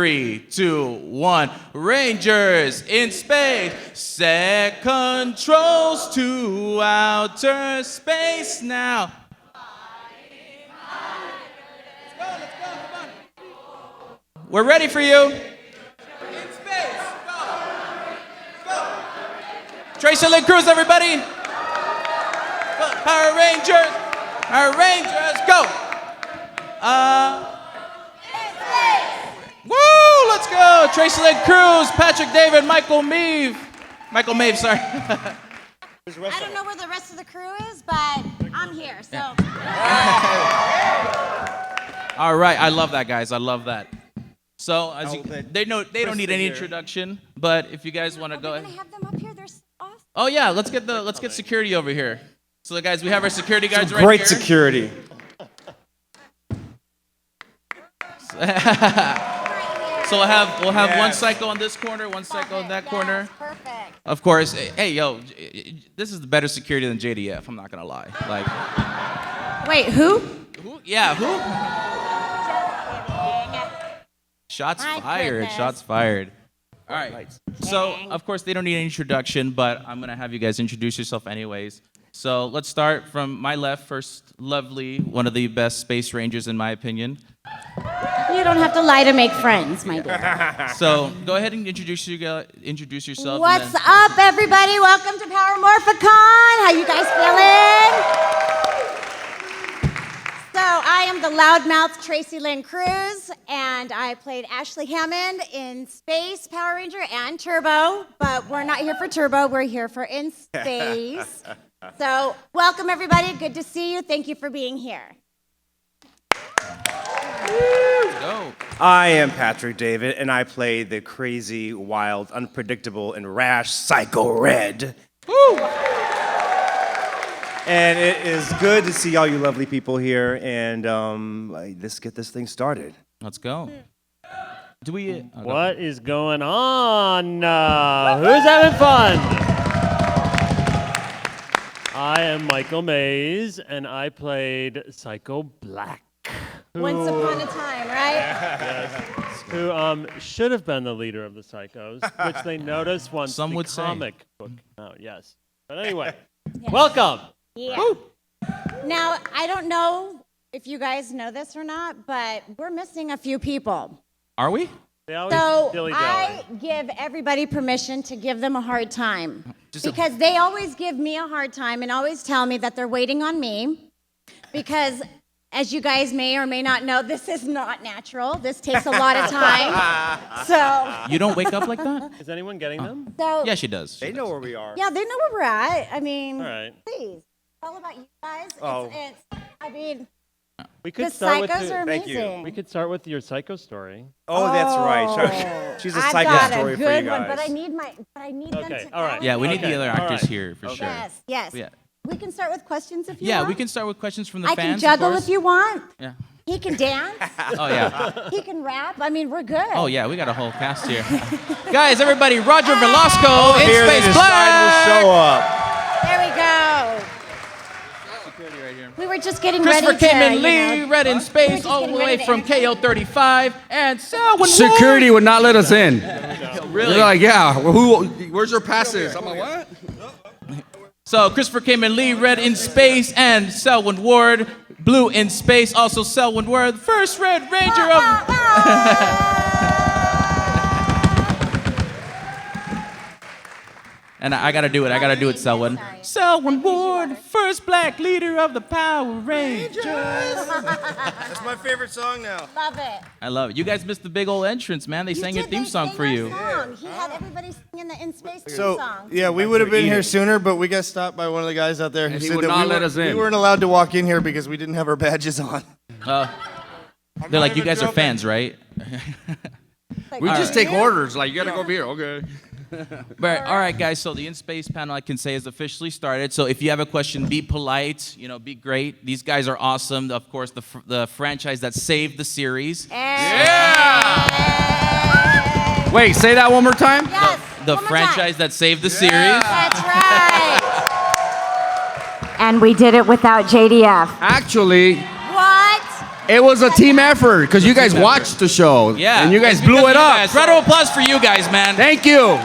3, 2, 1. Rangers in space. Set controls to outer space now. Let's go, come on. We're ready for you. In space, go. Tracy Lynn Cruz, everybody. Power Rangers, go. Woo, let's go. Tracy Lynn Cruz, Patrick David, Michael Maeve, sorry. I don't know where the rest of the crew is, but I'm here, so. All right, I love that, guys. I love that. So as they don't need any introduction, but if you guys want to go We're ahead. gonna have them up here. They're awesome. Oh yeah, let's get security over here. So guys, we have our security guards right Great here. security. So we'll have one psycho on this corner, one psycho in that corner. Perfect. Of course. Hey, yo, this is better security than JDF. I'm not gonna lie. Like, Wait, who? who? Yeah, who? Shots My fired. goodness. Shots fired. All right. So of course they don't need an introduction, but I'm gonna have you guys introduce yourself anyways. So let's start from my left. First, Lovely, one of the best Space Rangers in my opinion. You don't have to lie to make friends, my dear. So go ahead and introduce yourself. What's and then, up, everybody? Welcome to Power Morphicon. How you guys feeling? So I am the loudmouth Tracy Lynn Cruz, and I played Ashley Hammond in Space Power Ranger and Turbo, but we're not here for Turbo. We're here for In Space. So welcome, everybody. Good to see you. Thank you for being here. go. I am Patrick David, and I play the crazy, wild, unpredictable, and rash Psycho Red. Woo! And it is good to see all you lovely people here, and let's get this thing started. Let's go. Do we? What is going on? Who's having fun? I am Michael Mays, and I played Psycho Black. Once upon a time, right? Who should have been the leader of the Psychos, which they noticed once Some the would say. comic book. Oh, yes. But anyway, welcome. Yeah. Now, I don't know if you guys know this or not, but we're missing a few people. Are we? They always So dilly-dally. I give everybody permission to give them a hard time because they always give me a hard time and always tell me that they're waiting on me because as you guys may or may not know, this is not natural. This takes a lot of time. So You don't wake up like that? Is anyone getting them? Yeah, she does. They know where we are. Yeah, they know where we're at. I mean, All right. please. It's all about you guys. Oh. I mean, We the could start with psychos are Thank you. amazing. We could start with your Psycho story. Oh, that's right. She's a I've psycho got story a for good you one, guys. but I need them Okay, to all right. Yeah, we need Okay, the other all actors right. here for sure. Yes. Yeah. We can start with questions if you Yeah, want. we can start with questions from the I fans. can of juggle course. if you want. Yeah. He can dance. Oh yeah. He can rap. I mean, we're good. Oh yeah, we got a whole cast here. Guys, everybody, Roger Velasco in Here they Space decided to Black. show up. There we go. Security right here. We were just getting Christopher ready to, Cayman Lee, Red in we Space, were just all the getting way ready to from entertain. KO35, and Selwyn Security would not let us in. Really? They're like, yeah, where's your passes? I'm like, what? So Christopher Cayman Lee, Red in Space, and Selwyn Ward, Blue in Space. Also Selwyn Ward, first Red Ranger of. And I gotta do it, Selwyn. Selwyn Ward, first black leader of the Power Rangers. That's my favorite song now. Love it. I love it. You guys missed the big old entrance, man. They sang your theme song for you. He had everybody singing the In Space theme So, song. yeah, we would have been here sooner, but we got stopped by one of the guys out there who And he said would that not let us in. we weren't allowed to walk in here because we didn't have our badges on. They're like, you guys are fans, right? We just take orders. Like, you gotta go over here. Okay. But all right, guys. So the In Space panel, I can say, is officially started. So if you have a question, be polite. Be great. These guys are awesome. Of course, the franchise that saved the series. Yeah. Wait, say that one more time. Yes. The one more franchise time. that saved the series. That's right. And we did it without JDF. Actually, What? It was a team effort because you guys watched the show. Yeah. And you guys it's blew because it of you up. guys. Round of applause for you guys, man. Thank you.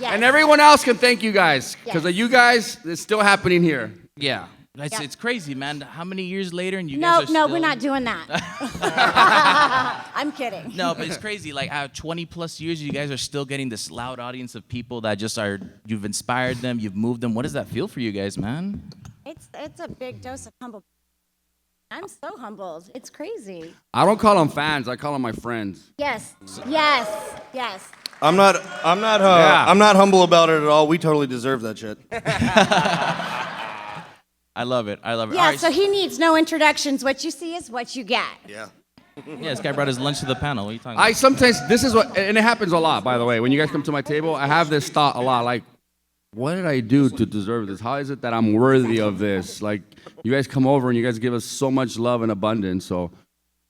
Yes. And everyone else can thank you guys because Yes. of you guys. It's still happening here. Yeah. Yeah. It's crazy, man. How many years later and you No, guys are no, still... we're not doing that. I'm kidding. No, but it's crazy. Like, 20 plus years, you guys are still getting this loud audience of people that just are, you've inspired them, you've moved them. What does that feel for you guys, man? It's a big dose of humble. I'm so humbled. It's crazy. I don't call them fans. I call them my friends. Yes, yes, yes. I'm not humble about it at all. We totally deserve that shit. I love it. I love it. Yeah, All right, so he needs no introductions. What you see is what you get. Yeah. yeah, this guy brought his lunch to the panel. What are you talking I about? sometimes, this is what, and it happens a lot, by the way. When you guys come to my table, I have this thought a lot, like, what did I do to deserve this? How is it that I'm worthy of this? Like, you guys come over and you guys give us so much love and abundance. So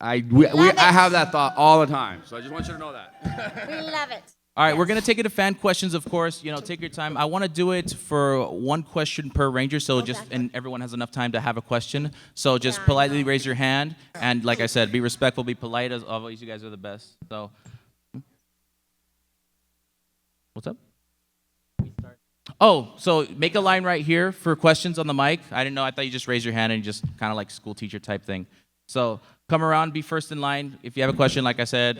I have that thought all the time. So I just want you to know that. We love it. All right, we're going to take it to fan questions, of course. You know, take your time. I want to do it for one question per ranger, so and everyone has enough time to have a question. So just politely raise your hand. And like I said, be respectful, be polite. As always, you guys are the best. So, what's up? Oh, so make a line right here for questions on the mic. I didn't know. I thought you just raise your hand and just kind of like school teacher type thing. So come around, be first in line. If you have a question, like I said,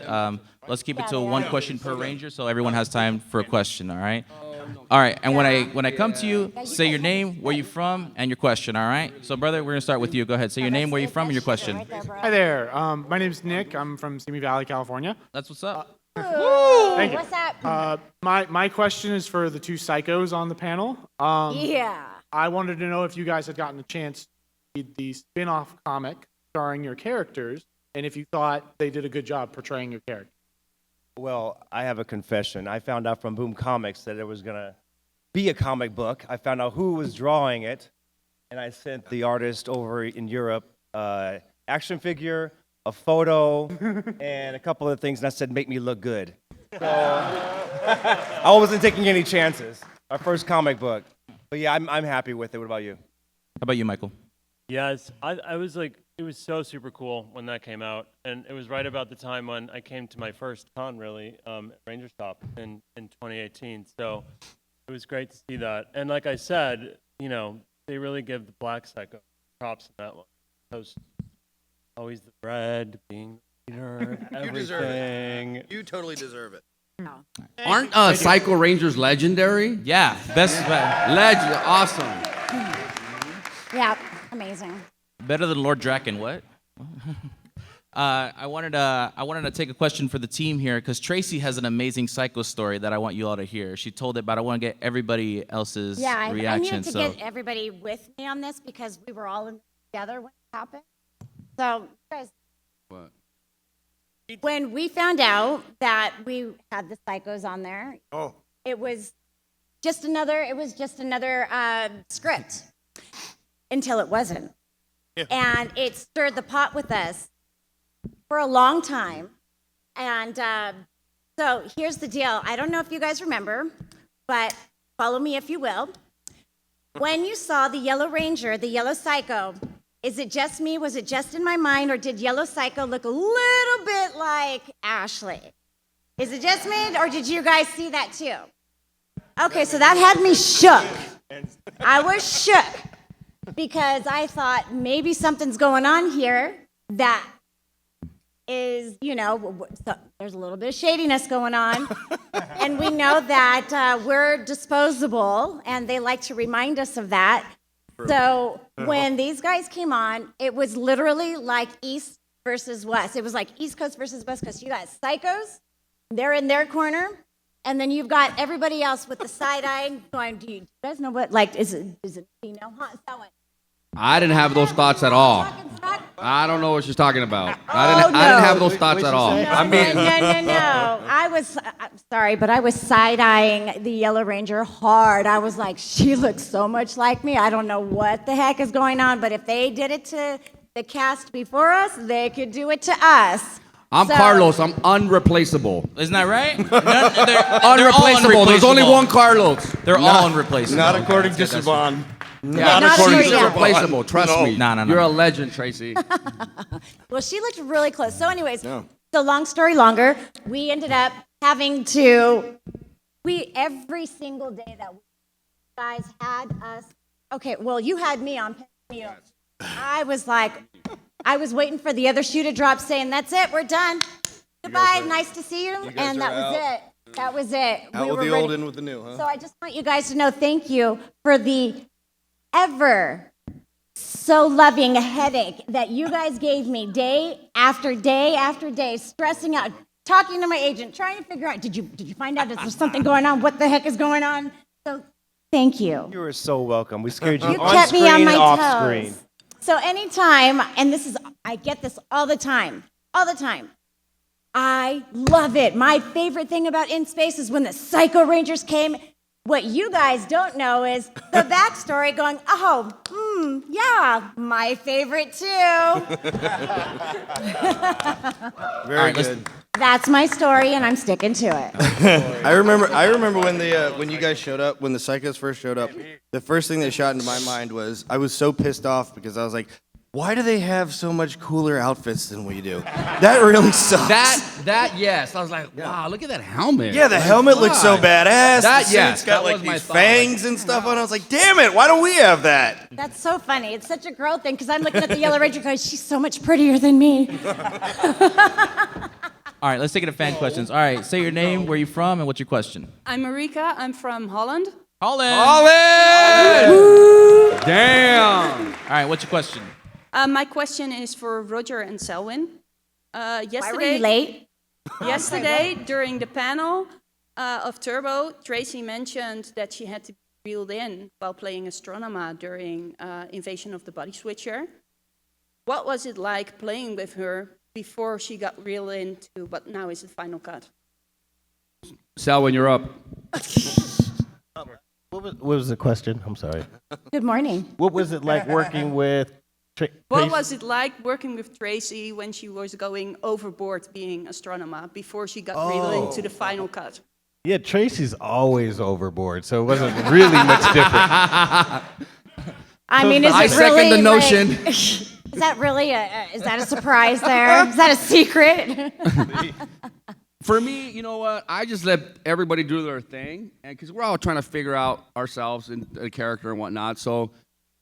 let's keep it to one question per ranger so everyone has time for a question, all right? All right, and when I come to you, say your name, where you from, and your question, all right? So, brother, we're going to start with you. Go ahead. Say your name, where you from, and your question. Hi there. My name's Nick. I'm from Simi Valley, California. That's what's up. Thank you. What's up? My question is for the two psychos on the panel. Yeah. I wanted to know if you guys had gotten a chance to read the spin-off comic starring your characters, and if you thought they did a good job portraying your character. Well, I have a confession. I found out from Boom Comics that there was going to be a comic book. I found out who was drawing it, and I sent the artist over in Europe action figure, a photo, and a couple of things, and I said, make me look good. So I wasn't taking any chances. My first comic book. But yeah, I'm happy with it. What about you? How about you, Michael? Yes, I was like, it was so super cool when that came out, and it was right about the time when I came to my first con, really, at Ranger Stop in 2018. So it was great to see that. And like I said, you know, they really give the Black Psycho props in that one. Post always the bread, being the leader, everything. You deserve it. You totally deserve it. Aren't Psycho Rangers legendary? Yeah, best, Legend, awesome. Yeah, amazing. better than Lord Draken. What? I wanted to take a question for the team here because Tracy has an amazing Psycho story that I want you all to hear. She told it, but I want to get everybody else's I reaction. needed to get everybody with me on this because we were all in together when it happened. So, you guys, What? when we found out that we had the psychos on there, it was just another script until it wasn't. Yeah. And it stirred the pot with us for a long time. And so here's the deal. I don't know if you guys remember, but follow me if you will. When you saw the Yellow Ranger, the Yellow Psycho, is it just me? Was it just in my mind? Or did Yellow Psycho look a little bit like Ashley? Is it just me? Or did you guys see that too? Okay, so that had me shook. I was shook because I thought maybe something's going on here that is, there's a little bit of shadiness going on. And we know that we're disposable, and they like to remind us of that. So when these guys came on, it was literally like East versus West. It was like East Coast versus West Coast. You got psychos, they're in their corner, and then you've got everybody else with the side eye going, do you guys know what, is it huh? That one. I didn't have those thoughts at all. I don't know what she's talking about. I didn't have those thoughts at all. No. I was sorry, but I was side-eyeing the Yellow Ranger hard. I was like, she looks so much like me. I don't know what the heck is going on, but if they did it to the cast before us, they could do it to us. I'm Carlos. I'm unreplaceable. Isn't that right? Unreplaceable. There's only one Carlos. They're all unreplaceable. Not according to Siobhan. not according sure to yet. Irreplaceable. Trust No. me. No. You're a legend, Tracy. Well, she looked really close. So, anyways, so long story longer, we ended up having to, every single day that you guys had us, okay, well, you had me on pinwheel. I was like, I was waiting for the other shoe to drop saying, that's it, we're done. Goodbye, nice to see you. And that was it. That was it. Out with the old, in with the new, huh? So I just want you guys to know thank you for the ever so loving headache that you guys gave me day after day after day, stressing out, talking to my agent, trying to figure out, did you find out, is there something going on? What the heck is going on? So thank you. You were so welcome. We scared you You on kept screen, me on my off toes. screen. So anytime, and I get this all the time. I love it. My favorite thing about In Space is when the Psycho Rangers came. What you guys don't know is the backstory going, yeah, my favorite too. Very good. That's my story, and I'm sticking to it. I remember when you guys showed up, when the Psychos first showed up, the first thing that shot into my mind was I was so pissed off because I was like, why do they have so much cooler outfits than we do? That really sucks. Yes. I was like, wow, look at that helmet. Yeah, the helmet looks so badass. That- the yes, suit's got that like was my these thought. fangs and stuff on it. I was like, damn it, why don't we have that? That's so funny. It's such a girl thing because I'm looking at the Yellow Ranger going, she's so much prettier than me. All right, let's take it to fan questions. All right, say your name, where you from, and what's your question? I'm Marika. I'm from Holland. Holland. Damn. All right, what's your question? My question is for Roger and Selwyn. Why were Yesterday, you late? yesterday during the panel of Turbo, Tracy mentioned that she had to be reeled in while playing Astronema during Invasion of the Body Switcher. What was it like playing with her before she got reeled into what now is the final cut? Selwyn, you're up. What was the question? I'm sorry. Good morning. What was it like working with? What was it like working with Tracy when she was going overboard being Astronema before she got reeled into the final cut? Yeah, Tracy's always overboard, so it wasn't really much different. I mean, is I it second really the notion. like, is that really is that a surprise there? Is that a secret? For me, you know what? I just let everybody do their thing, and because we're all trying to figure out ourselves and the character and whatnot. So,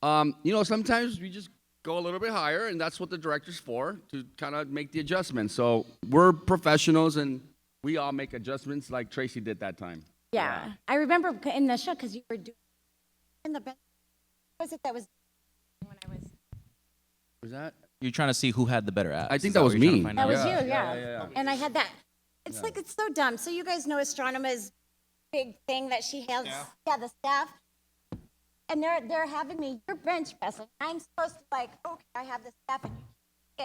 sometimes we just go a little bit higher, and that's what the director's for, to kind of make the adjustments. So we're professionals, and we all make adjustments like Tracy did that time. Yeah, I remember in the show because you were doing in the bed. What was it that was when I was? Was that? You're trying to see who had the better abs. I think Is that what was you're trying to me. find That out? was you, Yeah, yeah. yeah. And I had that. It's like it's so dumb. So you guys know Astronema's big thing that she has. Yeah, the staff. And they're having me, you're bench pressing. I'm supposed to okay, I have this staff and you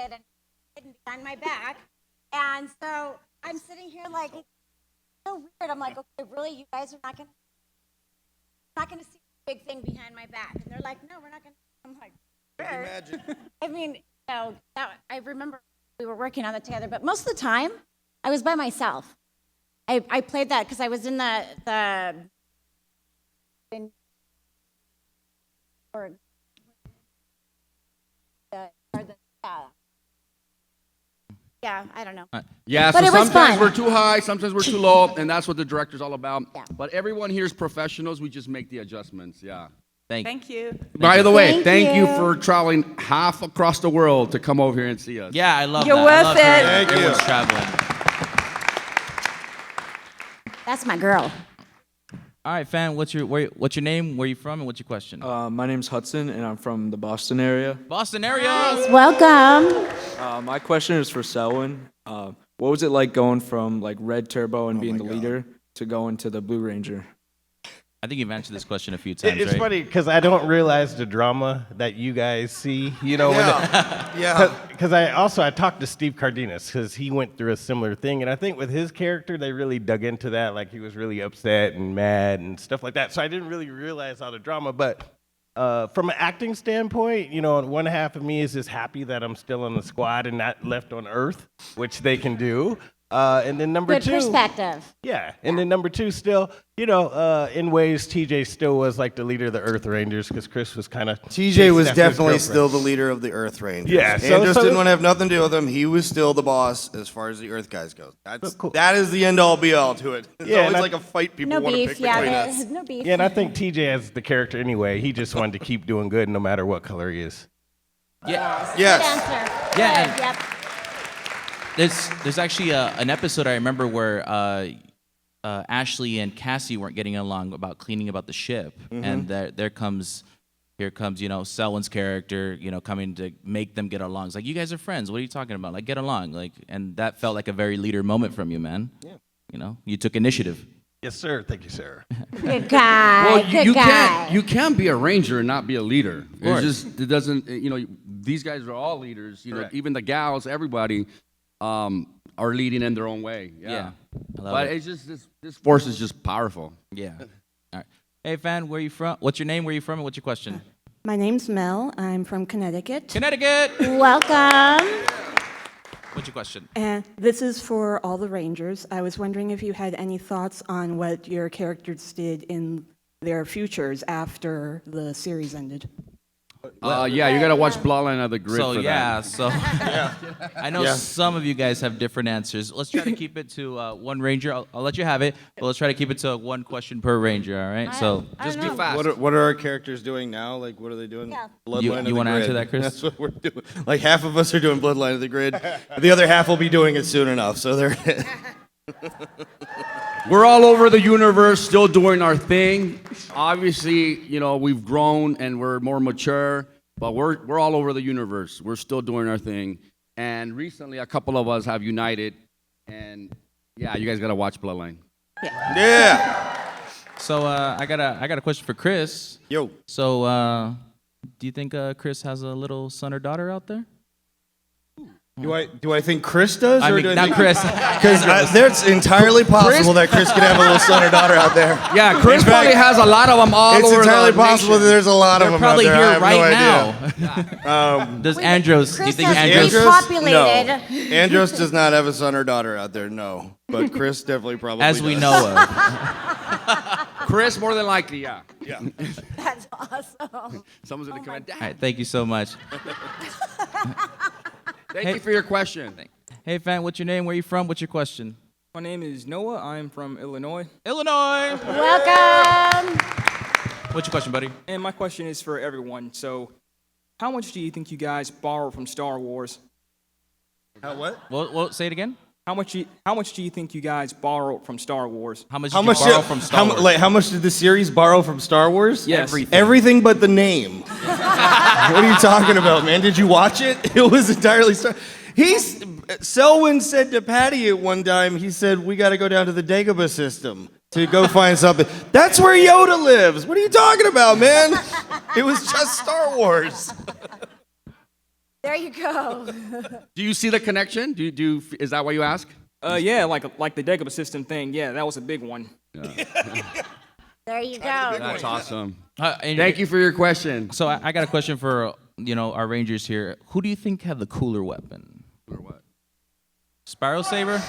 get it hidden behind my back. And so I'm sitting here like, it's so weird. I'm like, okay, really, you guys are not gonna see the big thing behind my back. And they're like, no, we're not gonna. I'm like, sure. Imagine. I mean, I remember we were working on it together, but most of the time I was by myself. I played that because I was in yeah, I don't know. Yeah, But so it was sometimes fun. we're too high, sometimes we're too low, and that's what the director's all about. Yeah. But everyone here is professionals. We just make the adjustments. Yeah. Thank you. By the way, Thank thank you you. for traveling half across the world to come over here and see us. Yeah, I love You're that. I worth love it. hearing Thank you. everyone's traveling. That's my girl. All right, fan, what's your name, where you from, and what's your question? My name's Hudson, and I'm from the Boston area. Boston area. Welcome. My question is for Selwyn. What was it like going from like Red Turbo and being the leader to going to the Blue Ranger? I think you've answered this question a few times, It's right? funny because I don't realize the drama that you guys see. Yeah. Because I talked to Steve Cardenas because he went through a similar thing, and I think with his character they really dug into that. Like he was really upset and mad and stuff like that. So I didn't really realize all the drama. But from an acting standpoint, one half of me is just happy that I'm still in the squad and not left on Earth, which they can do. And then number Good two, perspective. yeah. And then number two, still, you know, in ways, TJ still was like the leader of the Earth Rangers because Chris was kind of. TJ was definitely still the leader of the Earth Rangers. Yeah, Andros didn't want to have nothing to do with him. He was still the boss as far as the Earth guys go. That is the end all be all to it. It's Yeah, always and like a fight people No want to beef, pick between us. yeah, no beef. Yeah, and I think TJ as the character anyway, he just wanted to keep doing good no matter what color he is. Yeah. Yes. Good answer. Yeah, Good, and- yep. There's actually an episode I remember where Ashley and Cassie weren't getting along about cleaning about the ship, and here comes Selwyn's character, coming to make them get along. It's like, you guys are friends. What are you talking about? Like, get along. Like, and that felt like a very leader moment from you, man. Yeah. You took initiative. Yes, sir. Thank you, sir. Good guy. Well, good you guy. can't be a ranger and not be a leader. course. It's just it doesn't. These guys are all leaders. Correct. Even the gals, everybody, are leading in their own way. Yeah. I love But it. it's just this force is just powerful. Yeah. All right. Hey, Fan, where you from? What's your name? Where you from? And what's your question? My name's Mel. I'm from Connecticut. Connecticut. Welcome. What's your question? And this is for all the Rangers. I was wondering if you had any thoughts on what your characters did in their futures after the series ended. Yeah, you gotta watch Bloodline of the Grid So for yeah, that. so I know some of you guys have different answers. Let's try to keep it to one ranger. I'll let you have it, but let's try to keep it to one question per ranger. All right. So just be fast. What are our characters doing now? Like, what are they doing? Yeah. Bloodline of the you want to Grid. answer that, Chris? That's what we're doing. Like, half of us are doing Bloodline of the Grid. The other half will be doing it soon enough. So they're. We're all over the universe, still doing our thing. Obviously, we've grown and we're more mature, but we're all over the universe. We're still doing our thing. And recently, a couple of us have united, and yeah, you guys gotta watch Bloodline. Yeah. So I got a question for Chris. Yo. So do you think Chris has a little son or daughter out there? Do I think Chris does? I or mean, do I not think, Chris. Because there's entirely possible that Chris could have a little son or daughter out there. Yeah, Chris In fact, probably has a lot of them all It's over entirely the possible that nation. there's a lot of They're them probably out there. here I have right no idea. now. Does Andros? Do you Chris think has Andros? Andros- Populated. No. Andros does not have a son or daughter out there, no. But Chris definitely probably As we does. know of. Chris, more than likely, yeah. Yeah. That's awesome. Someone's gonna come in. All right. Thank you so much. Thank you for your question. Hey, Fan, what's your name? Where you from? What's your question? My name is Noah. I'm from Illinois. Illinois. Welcome. What's your question, buddy? And my question is for everyone. So, how much do you think you guys borrow from Star Wars? How what? Well, say it again. How much do you think you guys borrowed from Star Wars? How much How did much you borrow from Star Wars? how much did the series borrow from Star Wars? Yes. Everything but the name. What are you talking about, man? Did you watch it? It was entirely Star. Selwyn said to Patty at one time, he said, we got to go down to the Dagobah system to go find something. That's where Yoda lives. What are you talking about, man? It was just Star Wars. There you go. Do you see the connection? Is that what you ask? Yeah, like the Dagobah system thing. Yeah, that was a big one. There you go. That's awesome. And Thank you for your question. So I got a question for our Rangers here. Who do you think had the cooler weapon? Or what? Spiral Saber?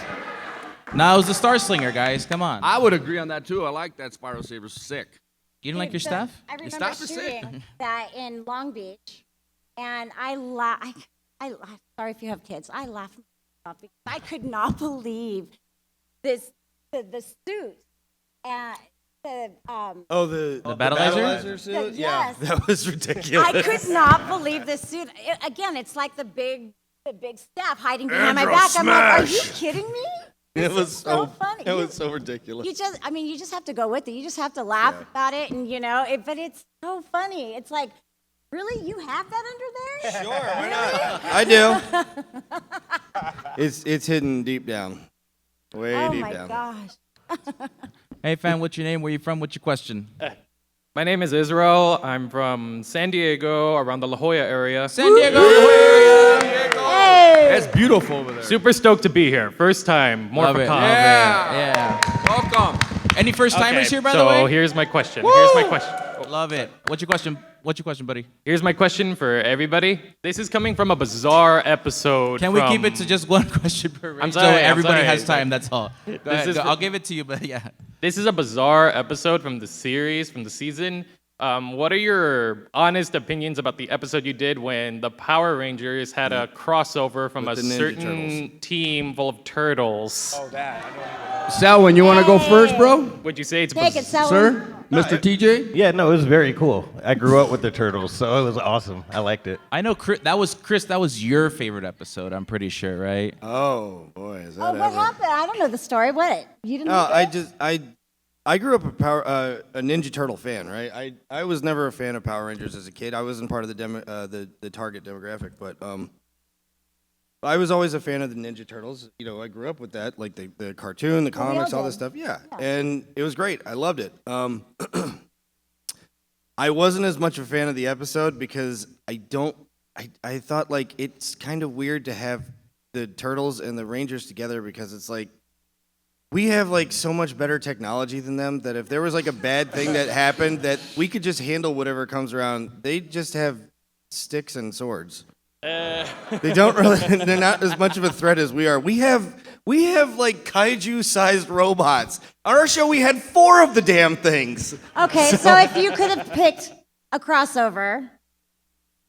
No, it was the Star Slinger, guys. Come on. I would agree on that too. I like that Spiral Saber. Sick. You didn't like your So, staff? I remember staff is sick. shooting that in Long Beach, and I sorry if you have kids. I laughed because I could not believe the suit and the The battle laser? suit? Yes. That was ridiculous. I could not believe this suit. Again, it's like the big staff hiding behind my back. I'm like, are you kidding me? It was so funny. It was so ridiculous. You just have to go with it. You just have to laugh about it, and but it's so funny. It's like, really, you have that under there? Sure, why not? I do. It's hidden deep down, way Oh deep my down. gosh. Hey, Fan, what's your name? Where you from? What's your question? My name is Israel. I'm from San Diego, around the La Jolla area. San Diego. area. Hey. That's beautiful over there. Super stoked to be here. First time, Love it. Morphicon. Yeah. Welcome. Any first timers Okay, here, by the way? So here's my question. Here's my question. Love it. What's your question? What's your question, buddy? Here's my question for everybody. This is coming from a bizarre episode. Can we keep it to just one question per range? I'm sorry, So I'm everybody sorry. has time. That's all. Go ahead, is go. for- I'll give it to you, but yeah. This is a bizarre episode from the series, from the season. What are your honest opinions about the episode you did when the Power Rangers had a crossover from With a the Ninja certain Turtles. team full of turtles? Selwyn, you want to go first, bro? Would you say it's Take it, Selwyn. Sir? Mr. TJ? Yeah, no, it was very cool. I grew up with the turtles, so it was awesome. I liked it. I know Chris. That was your favorite episode. I'm pretty sure, right? Oh boy, is that Oh, what happened? I don't know the story. What? You didn't No, make it? I grew up a Ninja Turtle fan, right? I was never a fan of Power Rangers as a kid. I wasn't part of the target demographic, but I was always a fan of the Ninja Turtles. You know, I grew up with that, like the cartoon, the Well, we comics, all all this did. stuff. Yeah, and it was great. I loved it. I wasn't as much a fan of the episode because I thought like it's kind of weird to have the Turtles and the Rangers together because it's like we have like so much better technology than them that if there was like a bad thing that happened that we could just handle whatever comes around. They just have sticks and swords. They don't really. They're not as much of a threat as we are. We have like kaiju-sized robots. On our show, we had 4 of the damn things. Okay, so if you could have picked a crossover,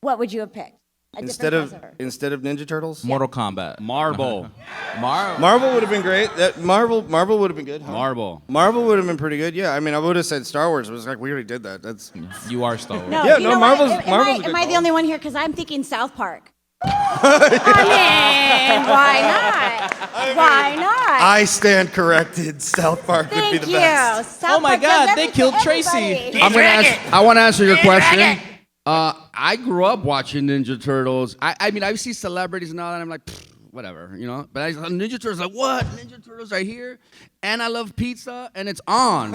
what would you have picked? A different crossover. Instead of Ninja Turtles, Mortal Kombat. Marble. Marvel would have been great. Marvel would have been good. Huh? Marble. Marvel would have been pretty good. Yeah, I mean, I would have said Star Wars. It was like we already did that. That's You are Star Wars. No, Yeah, you no, know what? Marvel's- Marvel's a good Am I the call. only one here? Because I'm thinking South Park. I mean, why not? Why not? I stand corrected. South Park would be Thank the you. best. South Oh my Park does God, they everything killed to Tracy. everybody. I want to answer your question. I grew up watching Ninja Turtles. I mean, I see celebrities and all that. And I'm like, "Pfft, whatever, you know. But Ninja Turtles, like, what? Ninja Turtles are here, and I love pizza, and it's on.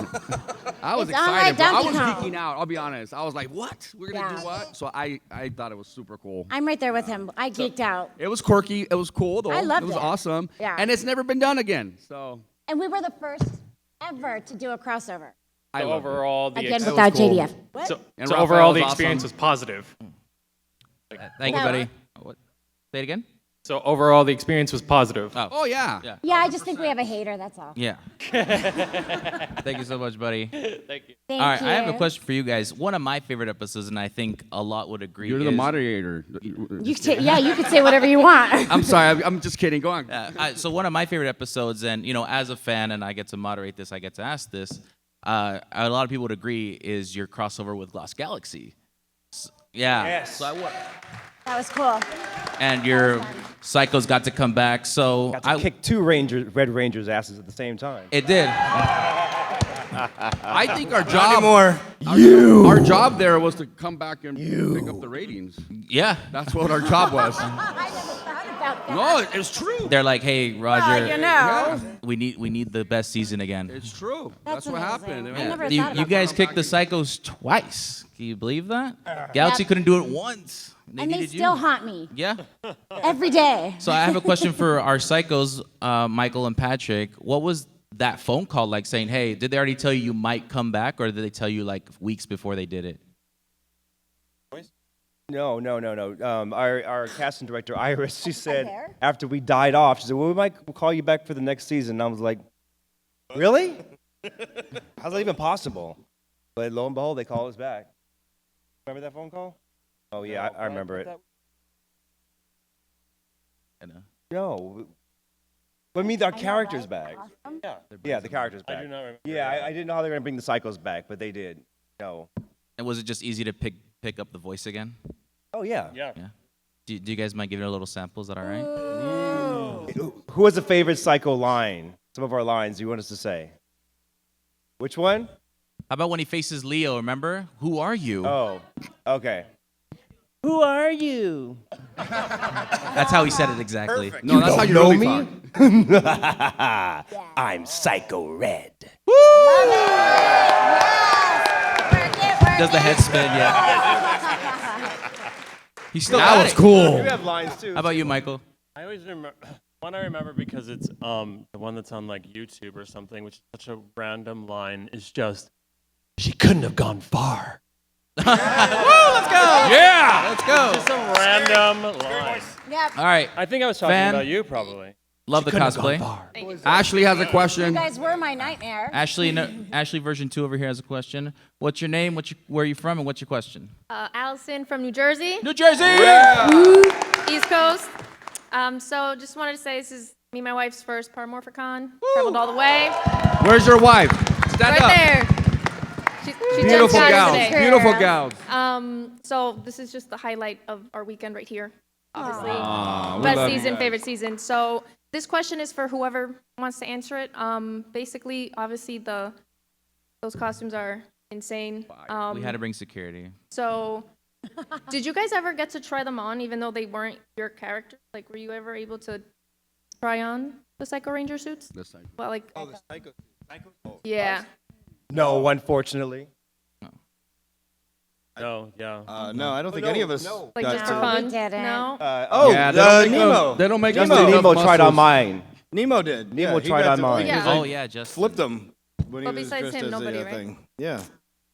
I was It's on like excited. Bro. I Donkey was Kong. geeking out. I'll be honest. I was like, what? We're gonna Yeah. do what? So I thought it was super cool. I'm right there with him. I geeked out. It was quirky. It was cool though. I loved it was it. awesome. Yeah. And it's never been done again. So And we were the first ever to do a crossover. I So loved it. overall, the Again, ex- without cool. JDF. What? so, And so Raphael overall was the experience awesome. was positive. Thank you, No. buddy. What? Say it again. So overall the experience was positive. Oh yeah. Yeah. Yeah, I just think we have a hater, that's all. Yeah. Thank you so much, buddy. Thank you. Thank All right, you. I have a question for you guys. One of my favorite episodes, and I think a lot would agree. You're the is- moderator. You could say whatever you want. I'm sorry. I'm just kidding. Go on. So one of my favorite episodes, and you know, as a fan, and I get to moderate this, I get to ask this. A lot of people would agree is your crossover with Lost Galaxy. Yeah. Yes. So That was cool. and your Psychos got to come back. So Got to kick 2 Red Rangers' asses at the same time. it did. I think our job. Anymore. Our job there was to come back and pick up the ratings. Yeah. That's what our job was. I never thought about that. No, it's true. They're like, hey, Roger, Well, you know. we need the best season again. It's true. That's That's what amazing. happened. I never You, thought you about guys that. kicked the Psychos twice. Can you believe that? Galaxy couldn't do it once. And they needed still you. haunt me Yeah. every day. So I have a question for our Psychos, Michael and Patrick. What was that phone call like saying, hey, did they already tell you might come back, or did they tell you like weeks before they did it? No. Our casting director, Iris, she said there? after we died off, she said, well, we might call you back for the next season. And I was like, really? How's that even possible? But lo and behold, they called us back. Remember that phone call? Oh, yeah, I remember it. No. But I mean, our character's back. Awesome. Yeah, the character's I back. do not remember. Yeah, I didn't know how they were going to bring the Psychos back, but they did. No. And was it just easy to pick up the voice again? Oh, yeah. Yeah. Yeah. Do you guys mind giving a little sample? Is that all right? Who has a favorite Psycho line? Some of our lines you want us to say. Which one? How about when he faces Leo? Remember? Who are you? Oh, okay. Who are you? That's how he said it exactly. No, that's how you really talk. I'm Psycho Red. Does the head spin? Yeah. He's still That got was it. cool. You have lines too. How about you, Michael? I always remember one. I remember because it's the one that's on like YouTube or something, which is such a random line. Is just she couldn't have gone far. Woo, let's go. Yeah. Let's go. Just a random line. Yep. All right. I think I was talking Fan. about you, probably. Love the cosplay. Ashley has a You question. guys were my nightmare. Ashley, no, Ashley version 2 over here has a question. What's your name? Where are you from? And what's your question? Allison from New Jersey, New Jersey. East Coast. So just wanted to say this is me and my wife's first Morphicon. Traveled all the way. Where's your wife? Stand Right up. there. She just Beautiful got gals. here today. Beautiful gals. So this is just the highlight of our weekend right here. Obviously, Aw, we best love you season, guys. favorite season. So this question is for whoever wants to answer it. Basically, obviously those costumes are insane. We had to bring security. So, did you guys ever get to try them on, even though they weren't your character? Like, were you ever able to try on the Psycho Ranger suits? The Psycho. Well, like, the Psycho. yeah. No, unfortunately. No, yeah. No, I don't think any of us Like got just for to. fun? we didn't. No. Yeah, they don't make Nemo. They don't make Just them Nemo enough tried on muscles. mine. Nemo did. Nemo Yeah, he tried got on to- mine. Yeah. Oh yeah, just Flipped him when he But was besides dressed him, as nobody, the right? thing. Yeah,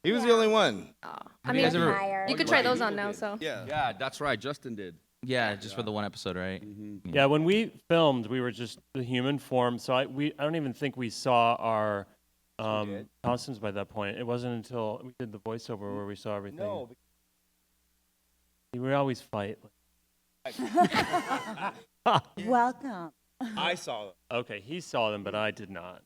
he was the only one. I you mean, guys ever- Tired. you could try those on now, so. Yeah. Yeah, that's right. Justin did. Yeah, just for the one episode, right? Yeah, when we filmed, we were just the human form. So I don't even think we saw our costumes by that point. It wasn't until we did the voiceover where we saw everything. No. We always fight. Welcome. I saw them. Okay, he saw them, but I did not.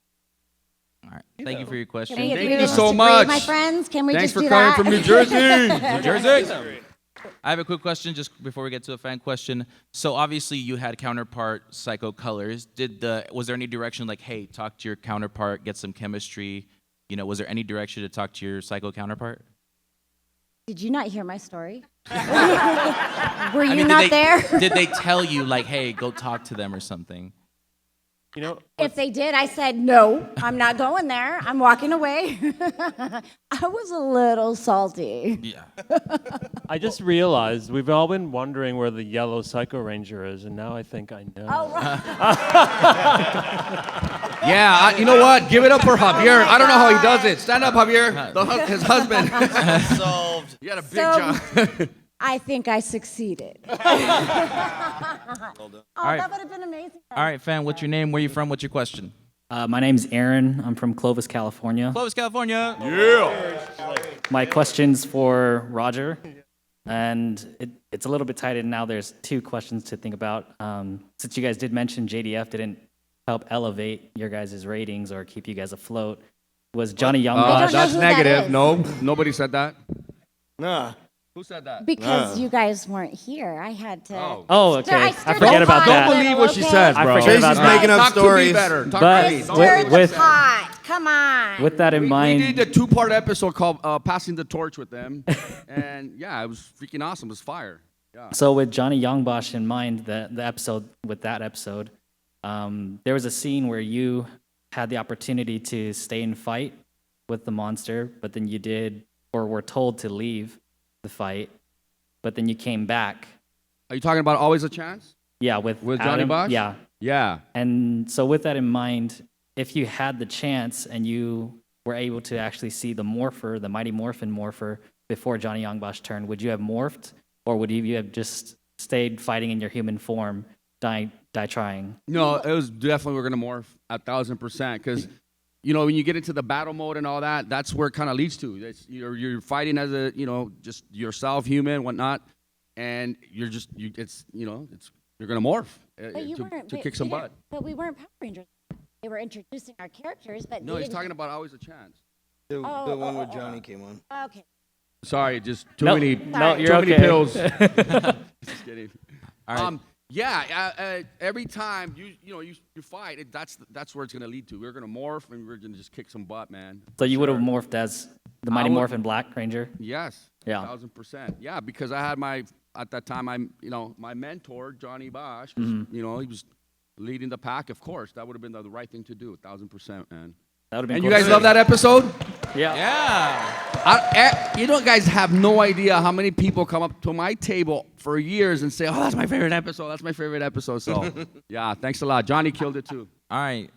All right. Thank you for your question. Can we Thank agree you to so disagree, much. my friends? Can we Thanks just for do coming that? from New Jersey. New Jersey. I have a quick question just before we get to a fan question. So obviously you had counterpart Psycho Colors. Was there any direction like, hey, talk to your counterpart, get some chemistry? You know, was there any direction to talk to your Psycho counterpart? Did you not hear my story? Were I you mean, not there? Did they tell you like, hey, go talk to them or something? You know, If they did, I said, no, I'm not going there. I'm walking away. I was a little salty. Yeah. I just realized we've all been wondering where the yellow Psycho Ranger is, and now I think I know. Oh, right. Yeah, you know what? Give it up for Javier. I don't know how he does it. Stand up, Javier. His husband. Solved. You had a big So- job. I think I succeeded. Oh, right. that would have been amazing. All right, fan, what's your name? Where you from? What's your question? My name's Aaron. I'm from Clovis, California. Clovis, California. My question's for Roger, and it's a little bit tied in now. There's two questions to think about. Since you guys did mention JDF didn't help elevate your guys' ratings or keep you guys afloat, was Johnny don't Youngbosh? know That's who that negative. is. No, nobody said that. Nah. Who said that? Because you guys weren't here. I had to. Oh, okay. I I stirred forget the about pot that. a Don't believe little, what she okay? says, I bro. forget Tracy's about that. making up Talk to me stories. better. Talk But to me. Stirred with- the pot. Come on. With that in We mind, did a 2-part episode called Passing the Torch with them. And yeah, it was freaking awesome. It was fire. Yeah. so with Johnny Youngbosh in mind, the episode with that episode, there was a scene where you had the opportunity to stay and fight with the monster, but then you did, or were told to leave the fight, but then you came back. Are you talking about Always a Chance? Yeah, with Johnny Adam. Bosch? Yeah, Yeah. and so with that in mind, if you had the chance and you were able to actually see the Morpher, the Mighty Morphin Morpher, before Johnny Youngbosh turned, would you have morphed, or would you have just stayed fighting in your human form, die trying? No, it was definitely we're gonna morph 1,000% because, you know, when you get into the battle mode and all that, that's where it kind of leads to. You're fighting as a, you know, just yourself, human, whatnot, and you're gonna morph But you weren't. to kick some butt. But we weren't Power Rangers. They were introducing our characters, but No, they he's didn't- talking about Always a Chance. The Oh, one oh, where oh, Johnny came on. Okay. Sorry, just too No, many. no, too you're many okay. pills. Just kidding. All right. Every time you fight, that's where it's gonna lead to. We're gonna morph and we're gonna just kick some butt, man. So you would have morphed as the Mighty would- Morphin Black Ranger? Yes. Yeah. 1,000%. Yeah, because I had at that time my mentor Johnny Bosch was, Mm-hmm. he was leading the pack. Of course, that would have been the right thing to do. 1,000%, man. That would have been And cool you to guys see. love that episode? Yeah. Yeah. You guys have no idea how many people come up to my table for years and say, "Oh, that's my favorite episode. That's my favorite episode." So, yeah, thanks a lot. Johnny killed it too. All right.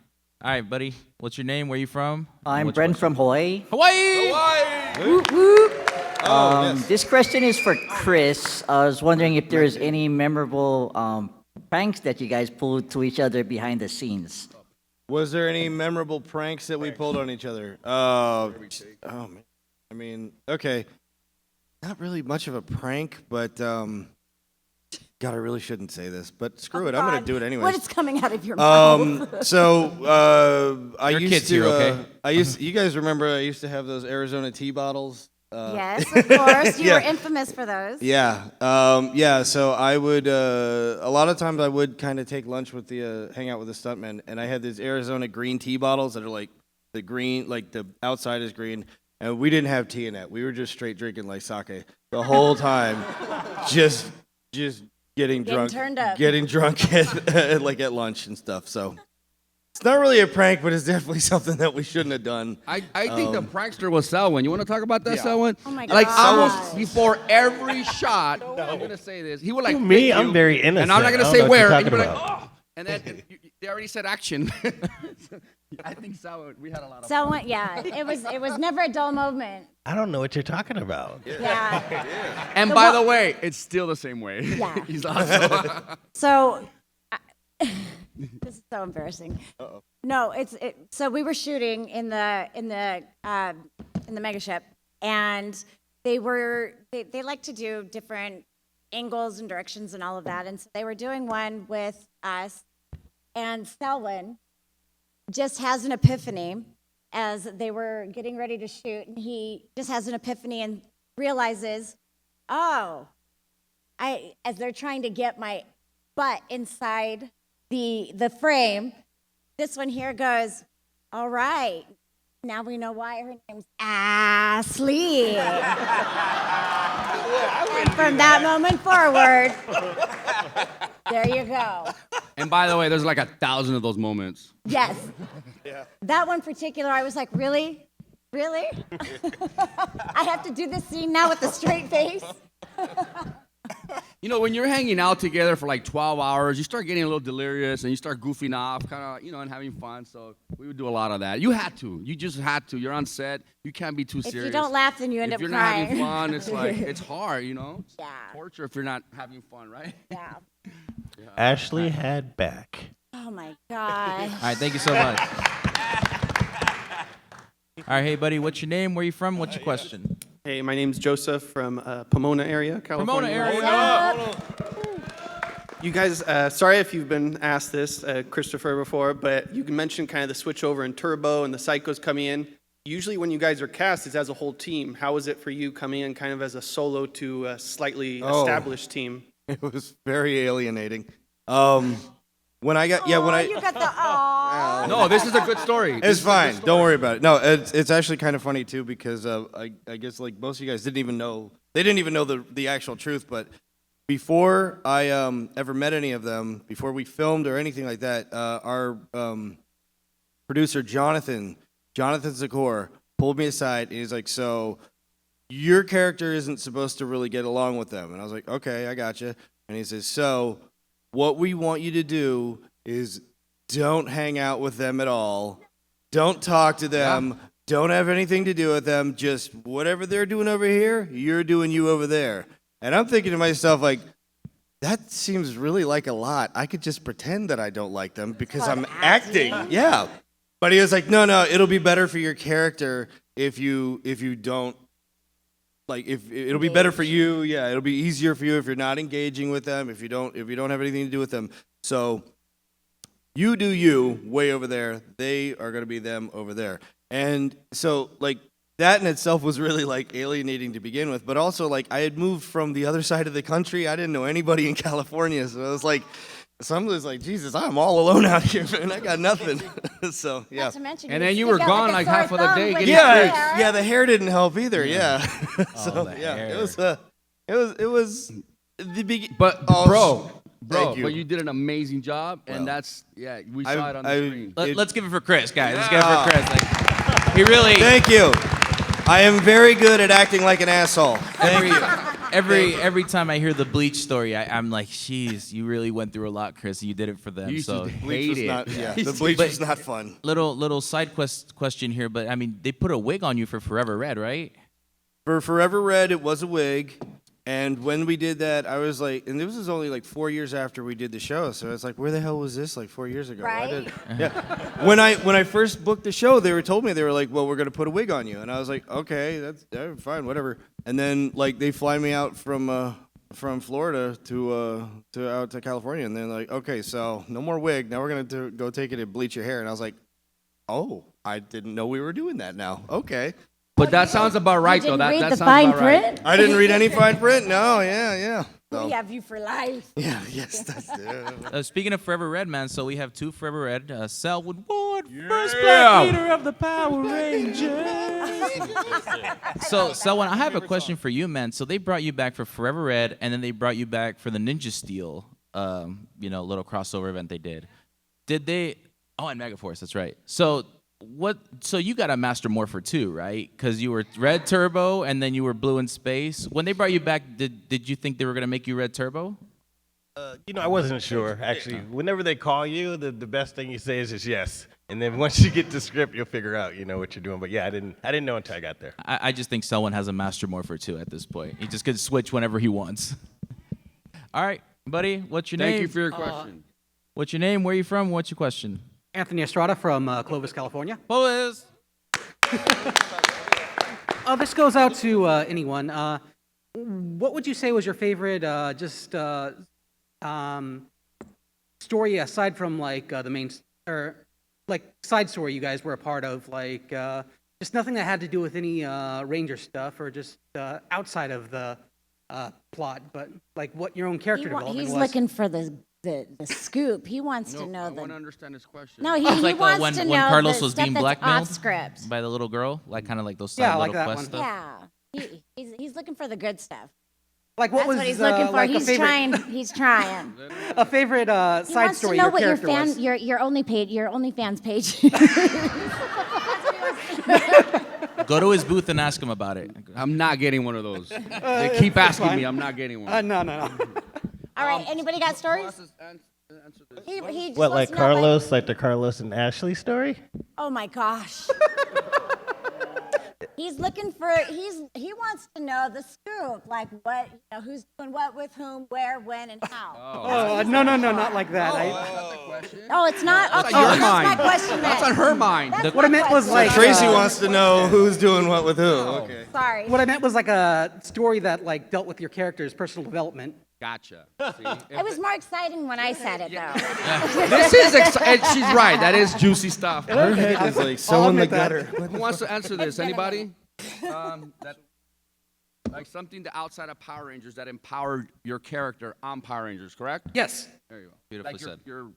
All right, buddy. What's your name? Where you from? I'm What's your Brent from Hawaii. Hawaii. This question is for Chris. I was wondering if there's any memorable pranks that you guys pulled to each other behind the scenes. Was there any memorable pranks that we pulled on each other? Oh man. I mean, okay. Not really much of a prank, but God, I really shouldn't say this, but screw it. I'm going to do it anyway. What is coming out of your mouth? I Your used kid's to. here, okay? You guys remember I used to have those Arizona tea bottles? Yes, of course. You yeah. were infamous for those. Yeah. So I would, a lot of times I would kind of take lunch with hang out with the stuntmen, and I had these Arizona green tea bottles that are like the green, like the outside is green, and we didn't have tea in it. We were just straight drinking like sake the whole time, just getting drunk, turned up. getting drunk at like at lunch and stuff. So it's not really a prank, but it's definitely something that we shouldn't have done. I think the prankster was Selwyn. You want to talk about that, Yeah. Selwyn? Oh my Like God. almost before every shot, I'm gonna say this. He would like Me, pick I'm you, very innocent. and I'm not I gonna don't say know what you're where. And you'd be talking like, about. oh, and then they already said action. I think Selwyn. We had a lot of So fun. yeah, it was never a dull moment. I don't know what you're talking about. Yeah. And by the way, it's still the same way. Yeah. He's awesome. So this is so embarrassing. No, so we were shooting in the megaship, and they like to do different angles and directions and all of that, and so they were doing one with us, and Selwyn just has an epiphany as they were getting ready to shoot, and he just has an epiphany and realizes, as they're trying to get my butt inside the frame, this one here goes, all right, now we know why her name's Ashley. And from that moment forward, there you go. And by the way, there's like 1,000 of those moments. Yes. Yeah. That one particular, I was like, really? Really? I have to do this scene now with a straight face? You know, when you're hanging out together for like 12 hours, you start getting a little delirious and you start goofing off, kind of, and having fun. So we would do a lot of that. You had to. You just had to. You're on set. You can't be too serious. If you don't laugh, then you end up If you're crying. not having fun, it's like, it's hard, Yeah. Torture if you're not having fun, right? Yeah. Ashley had back. Oh my gosh. All right, thank you so much. All right, hey buddy, what's your name? Where you from? What's your question? Hey, my name's Joseph from Pomona area, California. Area. You guys, sorry if you've been asked this, Christopher, before, but you mentioned kind of the switch over in Turbo and the Psychos coming in. Usually when you guys are cast, it's as a whole team. How is it for you coming in kind of as a solo to a slightly established team? It was very alienating. When I got, You got the aw. No, this is a good story. It's fine. Don't worry about it. No, it's actually kind of funny too because I guess like most of you guys didn't even know the actual truth. But before I ever met any of them, before we filmed or anything like that, our producer Jonathan Zakor pulled me aside and he's like, "So your character isn't supposed to really get along with them." And I was like, "Okay, I gotcha." And he says, "So what we want you to do is don't hang out with them at all. Don't talk to them. Don't have anything to do with them. Just whatever they're doing over here, you're doing you over there." And I'm thinking to myself, like, that seems really like a lot. I could just pretend that I don't like them because I'm acting. Yeah. But he was like, no, it'll be better for your character if you don't, like, if it'll be better for you. Yeah, it'll be easier for you if you're not engaging with them, if you don't have anything to do with them. So you do you way over there. They are going to be them over there. And so, like, that in itself was really, like, alienating to begin with. But also, like, I had moved from the other side of the country. I didn't know anybody in California. So I was like, some was like, Jesus, I'm all alone out here, man. I got nothing. So, yeah. Not to mention, And then you were gone like half of the day getting Yeah, the hair didn't help either. Yeah. So, the yeah, hair. it was the big. But, Oh, bro, thank you. but you did an amazing job, and that's, we saw it on the screen. Let's give it for Chris, guys. Let's give it for Chris. Like, he really. Thank you. I am very good at acting like an asshole. Thank you. Every time I hear the Bleach story, I'm like, "Jeez, you really went through a lot, Chris. You did it for them." You used so to Bleach was hate it. not, yeah, the bleach was not fun. little side question here, but I mean, they put a wig on you for Forever Red, right? For Forever Red, it was a wig. And when we did that, I was like, and this was only like 4 years after we did the show. So it's like, where the hell was this like 4 years ago? Right? Yeah. When I first booked the show, they were like, well, we're gonna put a wig on you, and I was like, okay, that's fine, whatever. And then like they fly me out from Florida to out to California, and they're like, okay, so no more wig. Now we're gonna go take it and bleach your hair. And I was like, oh, I didn't know we were doing that now. Okay. But that sounds about right, though. Didn't That read that the sounds fine about right. print? I didn't read any fine print. No, yeah. So, We have you for life. yeah, yes, that's it. Speaking of Forever Red, man, so we have 2 Forever Red. Selwood Ward, first black leader of the Power Rangers. So, Selwyn, I have a question for you, man. So they brought you back for Forever Red, and then they brought you back for the Ninja Steel, little crossover event they did. Did they? Oh, and Megaforce, that's right. So you got a Master Morpher too, right? Because you were Red Turbo, and then you were Blue in Space. When they brought you back, did you think they were gonna make you Red Turbo? I wasn't sure, actually. Whenever they call you, the best thing you say is just yes. And then once you get the script, you'll figure out, what you're doing. But yeah, I didn't know until I got there. I just think Selwyn has a Master Morpher too at this point. He just could switch whenever he wants. All right, buddy, what's your name? Thank you for your question. What's your name? Where are you from? What's your question? Anthony Estrada from Clovis, California. Clovis. This goes out to anyone. What would you say was your favorite story aside from like the main or like side story you guys were a part of? Like just nothing that had to do with any Ranger stuff or just outside of the plot, but like what your own character development He's was. looking for the scoop. He wants to know I want to understand his question. No, he Like wants to know when Carlos the was stuff being that's blackmailed off script. by the little girl, like kind of like those Yeah, side like little that quest one. stuff. Yeah, he's looking for the good stuff. Like what That's was what he's looking for. like a He's favorite, trying. He's trying. a favorite He side wants story to know your what your character was. your OnlyFans page. Go to his booth and ask him about it. I'm not getting one of those. They keep asking me. I'm not getting one. No. All right. Anybody got stories? He just What, wants like to know, Carlos, like the Carlos and Ashley story? oh my gosh. He's looking for. He wants to know the scoop, like what who's doing what with whom, where, when, and how. Oh, no, not like that. Oh, it's not. That's Okay, on your that's my mind. question. That's on her mind. That's What I my meant was question. like Tracy wants to know who's doing what with who. Okay. Sorry. What I meant was like a story that like dealt with your character's personal development. Gotcha. It was more exciting when I said it, though. This is she's right. That is juicy stuff. Her head is like so in the gutter. Who wants to answer this? Anybody? Like something outside of Power Rangers that empowered your character on Power Rangers, correct? Yes. There you go. Beautifully Like said. your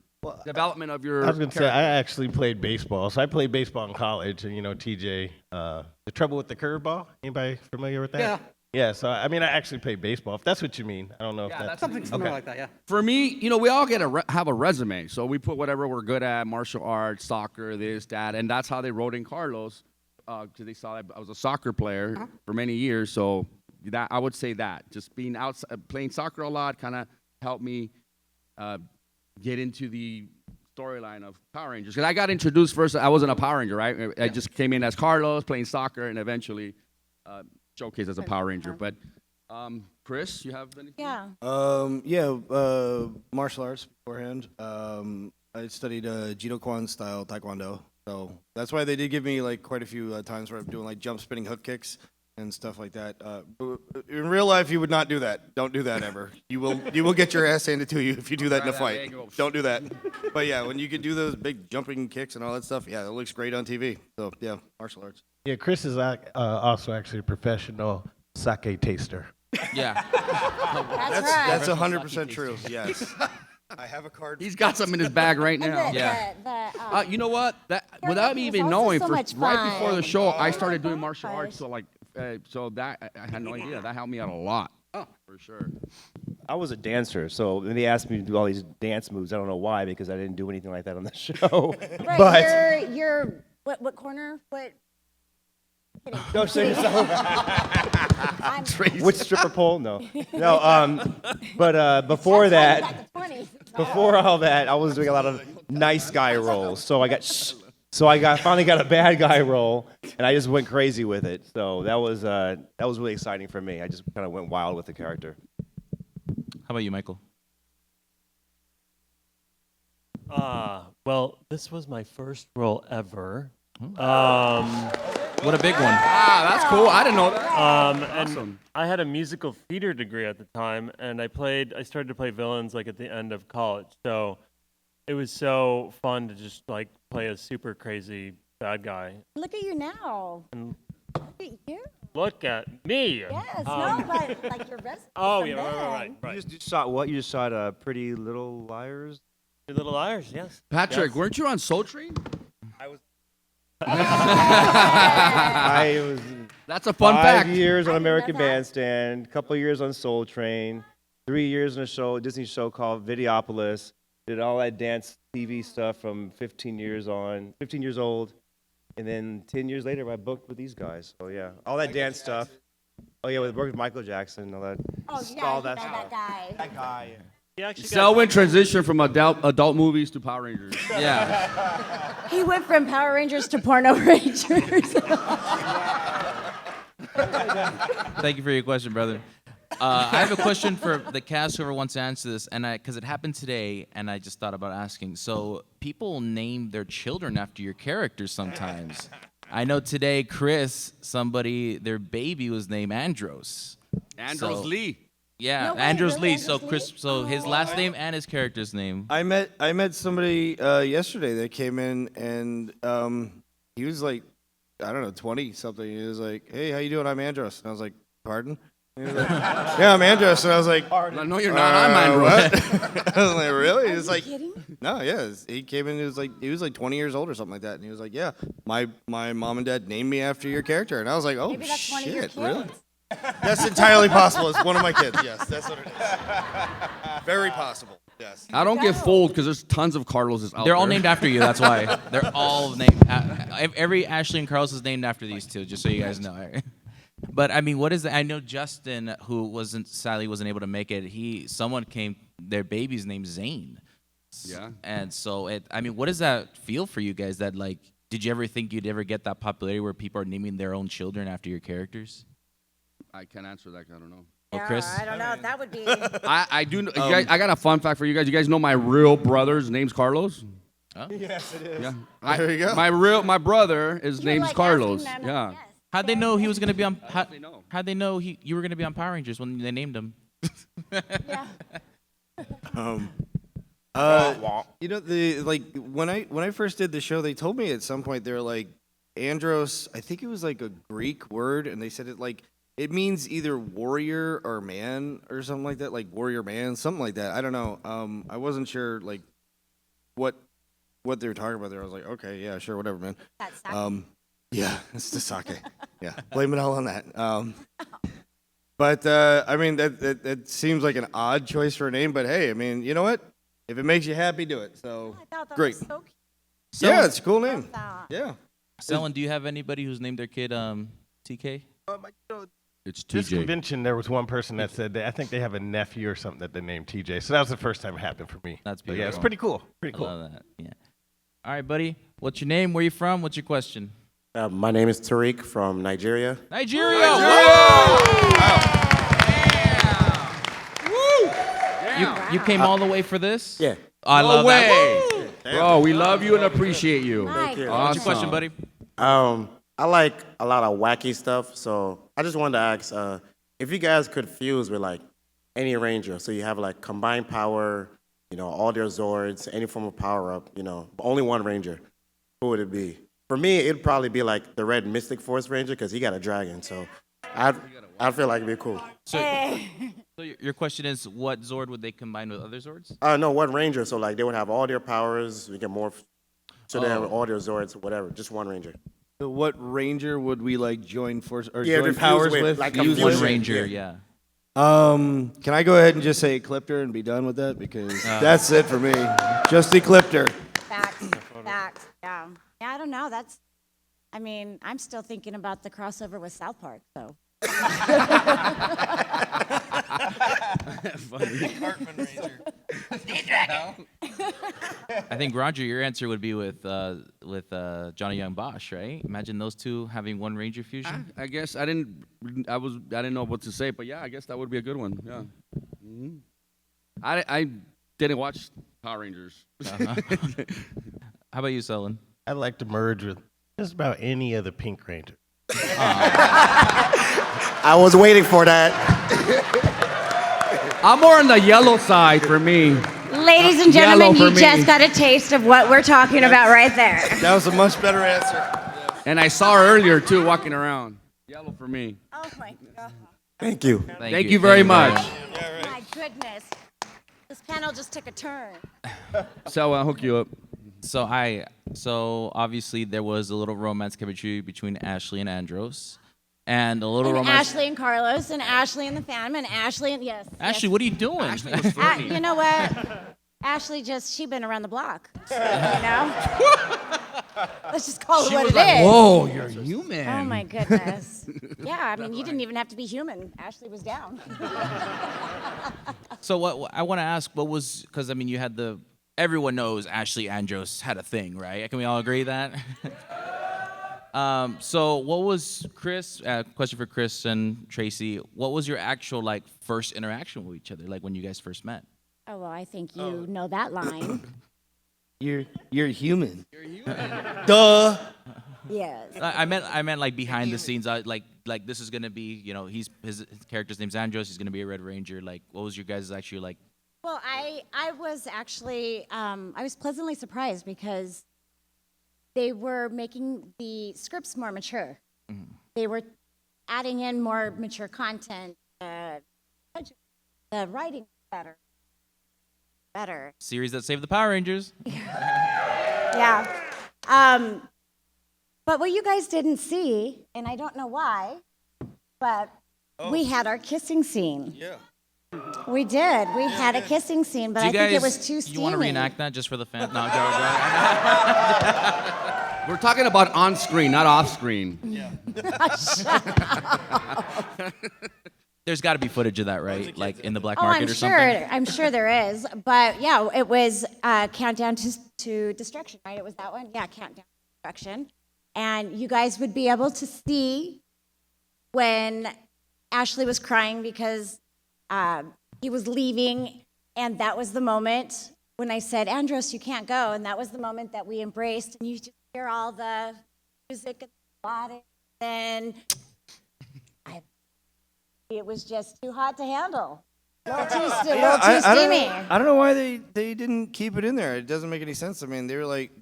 development of your I was going to say, character. I actually played baseball. So I played baseball in college. And, TJ, the trouble with the curveball. Anybody familiar with that? Yeah. Yeah, so, I actually played baseball, if that's what you mean. I don't know if that's... Something similar like that, yeah. For me, we all get have a resume. So we put whatever we're good at, martial arts, soccer, this, that. And that's how they wrote in Carlos, because they saw that I was a soccer player for many years. So that I would say that. Just being outside, playing soccer a lot kind of helped me get into the storyline of Power Rangers. Because I got introduced first, I wasn't a Power Ranger, right? I just came in as Carlos, playing soccer, and eventually showcased as a Power Ranger. But Chris, you have anything? Yeah. Martial arts beforehand. I studied Jido Kwan style Taekwondo. So that's why they did give me like quite a few times where I'm doing like jump spinning hook kicks and stuff like that. In real life, you would not do that. Don't do that ever. You will get your ass handed to you if you do that in a fight. Don't do that. But yeah, when you can do those big jumping kicks and all that stuff, yeah, it looks great on TV. So yeah, martial arts. Yeah, Chris is also actually a professional sake taster. Yeah. That's 100% true. Yes. I have a card. He's got something in his bag right now. You know what? Without me even knowing, right before the show, I started doing martial arts. So that I had no idea. That helped me out a lot. Oh, for sure. I was a dancer, so when they asked me to do all these dance moves, I don't know why, because I didn't do anything like that on the show. Right, But you're what corner? What? no, seriously. Which stripper pole? No. But before that, before all that, I was doing a lot of nice guy roles. So I finally got a bad guy role, and I just went crazy with it. So that was really exciting for me. I just kind of went wild with the character. How about you, Michael? Well, this was my first role ever. What a big one. That's cool. I didn't know that. And I had a musical theater degree at the time, and I started to play villains like at the end of college. So it was so fun to just like play a super crazy bad guy. Look at you now. And Look at you. look at me. Yes, no, but like your resume. Oh from yeah, then. right. You just saw what? You just saw Pretty Little Liars? Pretty Little Liars, yes. Patrick, Yes. weren't you on Soul Train? I was. That's a fun 5 fact. years on I didn't know American that. Bandstand, couple years on Soul Train, 3 years in a Disney show called Videopolis. Did all that dance TV stuff from 15 years old, and then 10 years later I booked with these guys. So yeah, all that dance stuff. Oh yeah, with Michael Jackson and all that. Oh yeah, all you that know stuff. that guy. That guy. Yeah. He actually got Selwyn transitioned from adult movies to Power Rangers. Yeah. He went from Power Rangers to Porno Rangers. Thank you for your question, brother. I have a question for the cast, whoever wants to answer this, and because it happened today, and I just thought about asking. So people name their children after your characters sometimes. I know today, Chris, their baby was named Andros. Andros So- Lee. Yeah, No way, Andros really? Lee. So Chris, so his last name and his character's name. I met somebody yesterday that came in, and he was like, I don't know, 20 something. He was like, "Hey, how you doing? I'm Andros." And I was like, "Pardon?" And he was like, "Yeah, I'm Andros." And I was like, No, you're not. I'm Andros. What? I was like, "Really?" He was like, kidding? "No, yeah." He came in. He was like 20 years old or something like that, and he was like, "Yeah, my mom and dad named me after your character." And I was like, "Oh Maybe that's one of your shit, really?" kids. That's entirely possible. It's one of my kids. Yes, that's what it is. Very possible. Yes. I don't get fooled because there's tons of Carloses out there. They're all named after you. That's why they're all named. Every Ashley and Carlos is named after these two. Just so you guys know. But I mean, what is that? I know Justin, who sadly wasn't able to make it. Someone came. Their baby's named Zane. Yeah. And so I mean, what does that feel for you guys? That like, did you ever think you'd ever get that popularity where people are naming their own children after your characters? I can't answer that. I don't know. Oh, Chris? I don't know. That would be. I do. I got a fun fact for you guys. You guys know my real brother's name's Carlos. Oh. Yes, it is. Yeah. There you go. My brother, his name's like Carlos. asking them, Yeah. yes. How'd they know he was gonna be on? they know? How'd they know you were gonna be on Power Rangers when they named him? Yeah. You know, when I first did the show, they told me at some point they were like, Andros. I think it was like a Greek word, and they said it means either warrior or man or something like that, like warrior man, something like that. I don't know. I wasn't sure like what they were talking about there. I was like, okay, yeah, sure, whatever, man. That's sake. Yeah, it's the sake. Yeah, blame it all on that. But I mean, that seems like an odd choice for a name. But hey, I mean, you know what? If it makes you happy, do it. So I thought that great. was so cute. Yeah, it's a cool name. That. Yeah. Selwyn, do you have anybody who's named their kid TK? It's This TJ. convention, there was one person that said I think they have a nephew or something that they named TJ. So that was the first time it happened for me. That's But yeah, it's beautiful. pretty cool. Pretty I cool. love that. Yeah. All right, buddy. What's your name? Where you from? What's your question? My name is Tariq from Nigeria. Nigeria. You came all the way for this? Yeah. Oh, I No love way. that. Bro, we love you and appreciate you. Thank you. What's your question, buddy? I like a lot of wacky stuff, so I just wanted to ask if you guys could fuse with like any ranger. So you have like combined power, all their Zords, any form of power up, but only one ranger. Who would it be? For me, it'd probably be like the Red Mystic Force Ranger because he got a dragon. So I feel like it'd be cool. So your question is, what Zord would they combine with other Zords? No, one ranger. So like they would have all their powers. We can morph to them, all their Zords, whatever. Just one ranger. So what ranger would we like join force or Yeah, join refuse powers with, with? like, Use a one fusion. ranger, Yeah. yeah. Can I go ahead and just say Ecliptor and be done with that? Because that's it for me. Just Ecliptor. Facts. Facts. Yeah. Yeah, I don't know. I mean, I'm still thinking about the crossover with South Park, so. I think Roger, your answer would be with Johnny Young Bosch, right? Imagine those two having one Ranger fusion. I guess I didn't know what to say, but yeah, I guess that would be a good one. Yeah. Mhm. I didn't watch Power Rangers. How about you, Sullen? I'd like to merge with just about any other Pink Ranger. I was waiting for that. I'm more on the yellow side for me. Ladies and gentlemen, Yellow you for just me. got a taste of what we're talking about right there. That was a much better answer. And I saw her earlier too, walking around. Yellow for me. Oh my God. Thank you. Thank you very much. My goodness. This panel just took a turn. So I'll hook you up. So obviously there was a little romance chemistry between Ashley and Andros, and a little And romance. Ashley and Carlos, and Ashley and the Phantom, and Ashley and yes. Ashley, what are you doing? You know what? Ashley she been around the block. You know? Let's just call it what it is. Whoa, you're human. Oh my goodness. Yeah, I mean, you didn't even have to be human. Ashley was down. So what I want to ask, what was, because I mean you had everyone knows Ashley Andros had a thing, right? Can we all agree that? So what was Chris? Question for Chris and Tracy. What was your actual first interaction with each other, like when you guys first met? Oh well, I think you know that line. You're human. Duh. Yes. I meant like behind the scenes. Like this is gonna be, his character's name's Andros. He's gonna be a Red Ranger. Like, what was your guys' actually like? Well, I was actually I was pleasantly surprised because they were making the scripts more mature. Mm-hmm. They were adding in more mature content. The writing better. Series that saved the Power Rangers. Yeah. But what you guys didn't see, and I don't know why, but we had our kissing scene. Yeah. We did. We had a kissing scene, but Do I you think it guys- was too steamy. You want to reenact that just for the fans? No, We're talking about on screen, not off screen. There's got to be footage of that, right? Like in the black Oh, market or something. I'm sure there is. But yeah, it was Countdown to Destruction, right? It was that one? Yeah, Countdown to Destruction. And you guys would be able to see when Ashley was crying because he was leaving, and that was the moment when I said, Andros, you can't go. And that was the moment that we embraced, and you just hear all the music and the body, and it was just too hot to handle. A little too steamy. I don't know why they didn't keep it in there. It doesn't make any sense. I mean,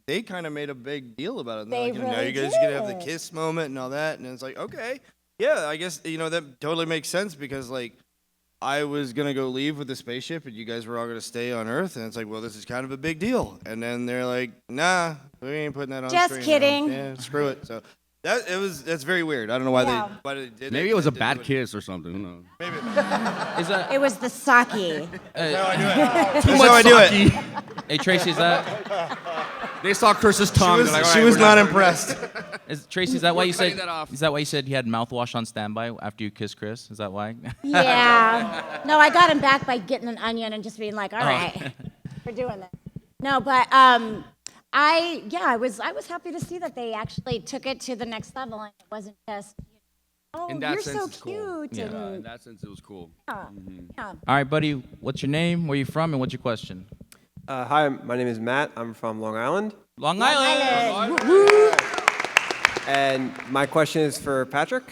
they kind of made a big deal about it. And They they're like, now really you guys are gonna have the did. kiss moment and all that, and it's like, okay, yeah, I guess that totally makes sense because I was gonna go leave with the spaceship, and you guys were all gonna stay on Earth, and it's like, well, this is kind of a big deal. And then they're like, nah, we ain't putting that on Just screen now. kidding. Yeah, screw it. So that's very weird. I don't know why they did it. Maybe it was a Didn't bad do it. kiss or something. Who knows? Maybe. It was the sake. That's how I do it. Too That's how I do much it. sake. Hey, Tracy, is that They saw Chris's tongue. She was, they're like, she "All right, was we're not done." impressed. Tracy? Is that why you cutting said? that off. Is that why you said he had mouthwash on standby after you kissed Chris? Is that why? Yeah. No, I got him back by getting an onion and just being like, all right, we're doing this. No, but I was happy to see that they actually took it to the next level and it wasn't just, oh, In that you're sense, so it's cool. cute. Yeah, And, in that sense, it was cool. yeah. All right, buddy. What's your name? Where you from? And what's your question? Hi, my name is Matt. I'm from Long Island. Long Island. And my question is for Patrick.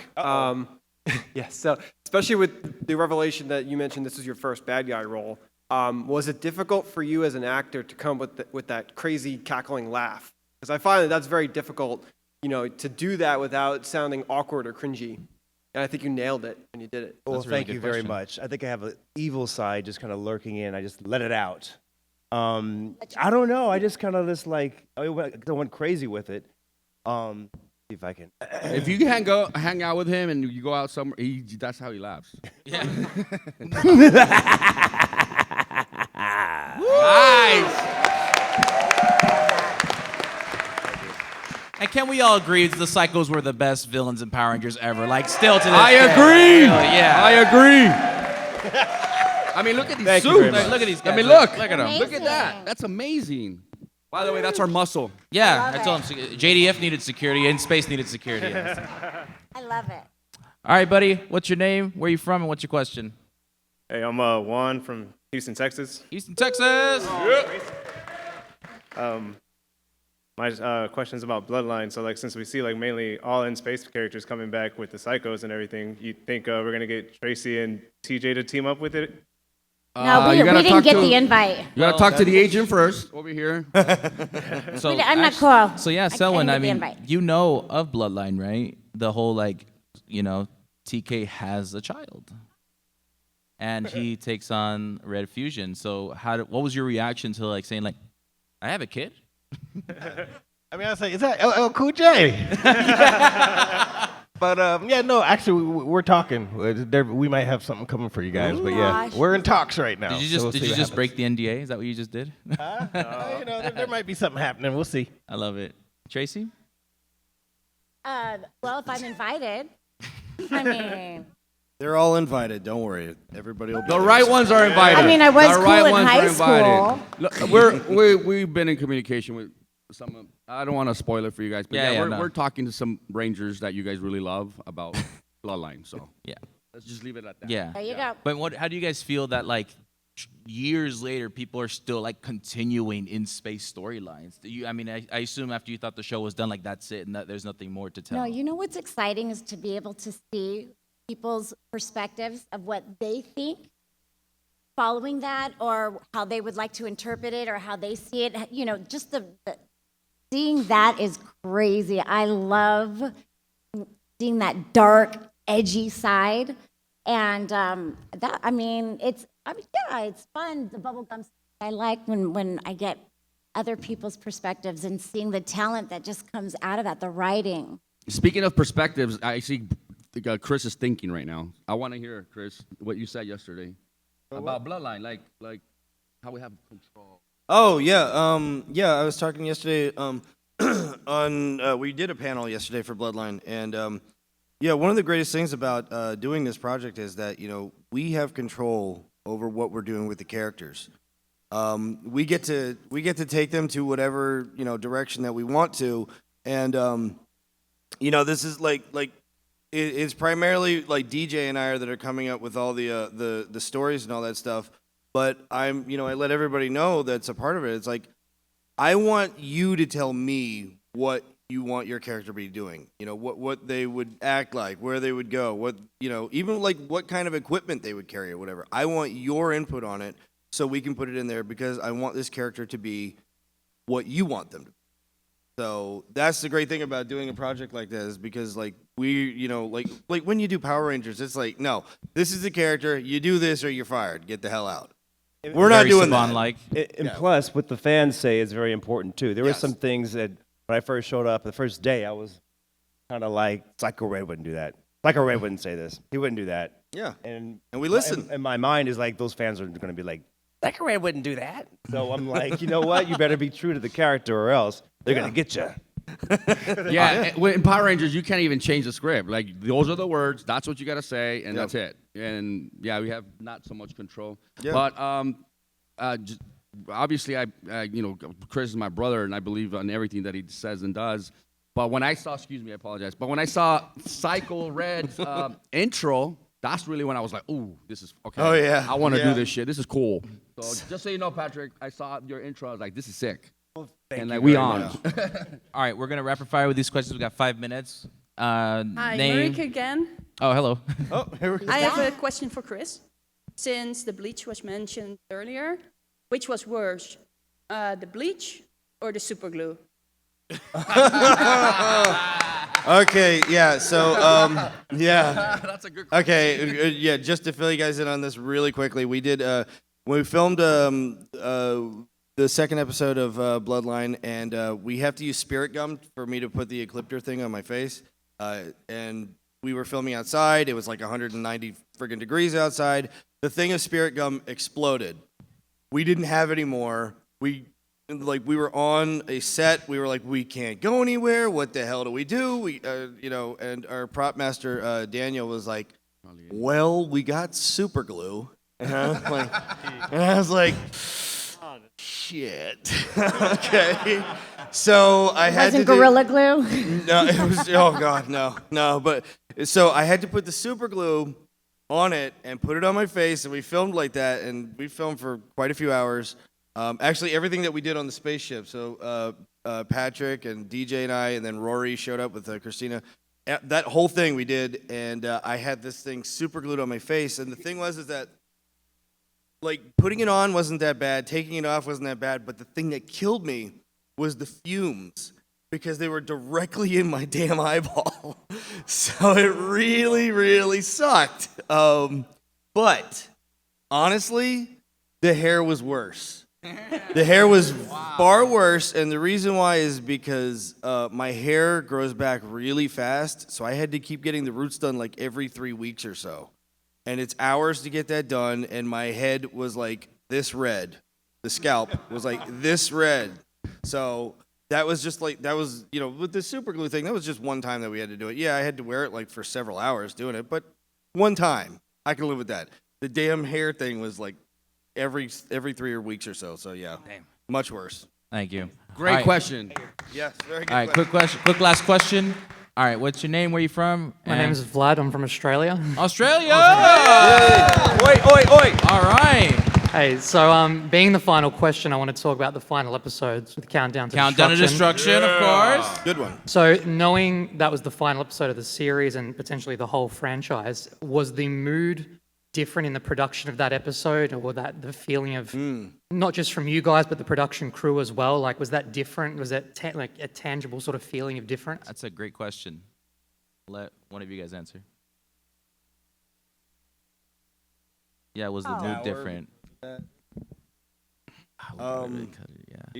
Yes, so especially with the revelation that you mentioned this is your first bad guy role, was it difficult for you as an actor to come with that crazy cackling laugh? Because I find that that's very difficult, to do that without sounding awkward or cringy. And I think you nailed it when you did it. Well, That's a really thank good you very question. much. I think I have an evil side just kind of lurking in. I just let it out. I don't know. I just kind of I went crazy with it. See if I can. If you can hang out with him and you go out somewhere, that's how he laughs. Yeah. Nice. And can we all agree the Psychos were the best villains in Power Rangers ever? Like, still to this I day. agree. Really, yeah. I agree. I mean, look at these Thank you suits. very much. Look at these guys. I mean, look. Look at them. Look at that. That's amazing. By the way, that's our muscle. Yeah, I told him JDF needed security and space needed security. I love it. All right, buddy. What's your name? Where you from? And what's your question? Hey, I'm Juan from Houston, Texas. Houston, Texas. My question is about Bloodline. So, like, since we see like mainly all in space characters coming back with the psychos and everything, you think we're gonna get Tracy and TJ to team up with it? No, we didn't get the invite. You gotta talk to the agent first over here. So I'm not cool. So yeah, I Selwyn, didn't I get the mean, invite. you know of Bloodline, right? The whole like, TK has a child, and he takes on Red Fusion. So what was your reaction to like saying like, I have a kid? I mean, I was like, is that LL Cool J? But yeah, no, actually, we're talking. We might have something coming for you guys. But yeah, we're in talks right now. Did you so we'll just see what happens. break the NDA? Is that what you just did? There might be something happening. We'll see. I love it. Tracy? Well, if I'm invited, I mean, They're all invited. Don't worry. Everybody will be The there. right ones are invited. I mean, I was The cool right in ones high are invited. school. Look, we've been in communication with some. I don't want to spoil it for you guys, but Yeah, yeah, no. we're talking to some Rangers that you guys really love about Bloodline. So Yeah. let's just leave it at that. Yeah. There you go. But how do you guys feel that like years later people are still like continuing in space storylines? I assume after you thought the show was done, like that's it and that there's nothing more to tell. No, you know what's exciting is to be able to see people's perspectives of what they think following that, or how they would like to interpret it, or how they see it. Just the seeing that is crazy. I love seeing that dark, edgy side, and it's fun. The bubblegum. I like when I get other people's perspectives and seeing the talent that just comes out of that, the writing. Speaking of perspectives, I see Chris is thinking right now. I want to hear, Chris, what you said yesterday about Bloodline, like how we have control. Oh yeah, yeah. I was talking yesterday on we did a panel yesterday for Bloodline, and yeah, one of the greatest things about doing this project is that we have control over what we're doing with the characters. We get to take them to whatever direction that we want to, and this is like it's primarily like DJ and I that are coming up with all the stories and all that stuff. But I let everybody know that's a part of it. It's like, I want you to tell me what you want your character to be doing. What they would act like, where they would go, what even like what kind of equipment they would carry or whatever. I want your input on it so we can put it in there, because I want this character to be what you want them to be. So that's the great thing about doing a project like this, because like like when you do Power Rangers, it's like, no, this is the character, you do this or you're fired, get the hell out. We're not doing that. And plus, what the fans say is very important too. There were some things that when I first showed up the first day, I was kind of like, Psycho Red wouldn't do that. Psycho Red wouldn't say this. He wouldn't do that. Yeah. And we listen. And my mind is like, those fans are going to be like, Psycho Red wouldn't do that. So I'm like, you know what? You better be true to the character, or else they're going to get you. Yeah, in Power Rangers, you can't even change the script. Like, those are the words, that's what you got to say, and that's it. And yeah, we have not so much control. Yeah. But obviously, Chris is my brother, and I believe in everything that he says and does. But when I saw, excuse me, I apologize. But when I saw Psycho Red's intro, that's really when I was like, ooh, this is okay. Oh, yeah. I want to Yeah. do this shit. This is cool. So just so you know, Patrick, I saw your intro. I was like, this is sick. Thank and you like, we very on. much. All right, we're gonna rapid fire with these questions. We got 5 minutes. Hi, Name. Marika again. Oh, hello. Oh, here we go. I have a question for Chris. Since the bleach was mentioned earlier, which was worse, the bleach or the super glue? Okay, yeah, so, yeah. That's a good question. Okay, yeah, just to fill you guys in on this really quickly, we did, when we filmed the second episode of Bloodline, and we have to use spirit gum for me to put the ecliptor thing on my face, and we were filming outside. It was like 190 friggin' degrees outside. The thing of spirit gum exploded. We didn't have any more. We were on a set. We were like, we can't go anywhere. What the hell do we do? And our prop master Daniel was like, well, we got super glue. And I was like, shit. Okay. So I had Wasn't to Gorilla Glue? No, it was, oh God, no. But so I had to put the super glue on it and put it on my face, and we filmed like that, and we filmed for quite a few hours. Actually, everything that we did on the spaceship. So Patrick and DJ and I, and then Rory showed up with Christina. That whole thing we did, and I had this thing super glued on my face. And the thing was, is that like putting it on wasn't that bad, taking it off wasn't that bad, but the thing that killed me was the fumes, because they were directly in my damn eyeball. So it really, really sucked. But honestly, the hair was worse. The hair was far worse, and the reason why is because my hair grows back really fast, so I had to keep getting the roots done like every 3 weeks or so. And it's hours to get that done, and my head was like this red. The scalp was like this red. So that was just like, that was, you know, with the super glue thing, that was just one time that we had to do it. Yeah, I had to wear it like for several hours doing it, but one time, I can live with that. The damn hair thing was like every 3 weeks or so. So yeah, much worse. Thank you. Great All right. question. Yes, very good. All right, quick question, quick last question. All right, what's your name? Where you from? My name is Vlad. I'm from Australia. Australia. Oi, oi, oi! All right. Hey, so being the final question, I want to talk about the final episodes with Countdown to Countdown to Destruction, of course. Good one. So knowing that was the final episode of the series and potentially the whole franchise, was the mood different in the production of that episode, or that the feeling of not just from you guys but the production crew as well? Like, was that different? Was that like a tangible sort of feeling of difference? That's a great question. Let one of you guys answer. Yeah, was the mood different? Yeah,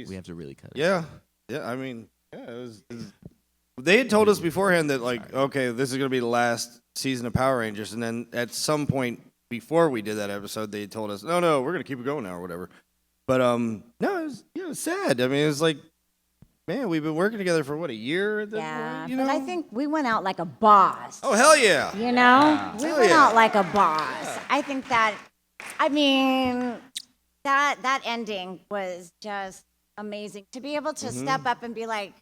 we have to really cut it. Yeah, I mean, yeah, it was. They had told us beforehand that like, okay, this is gonna be the last season of Power Rangers, and then at some point before we did that episode, they told us, no, we're gonna keep it going now or whatever. But no, it was sad. I mean, it was like, man, we've been working together for what, a year at this point, you know? But I think we went out like a boss. Oh hell yeah! You know, we Hell went yeah. out like a boss. I think that, I mean, that ending was just amazing. To be able to step up and be like,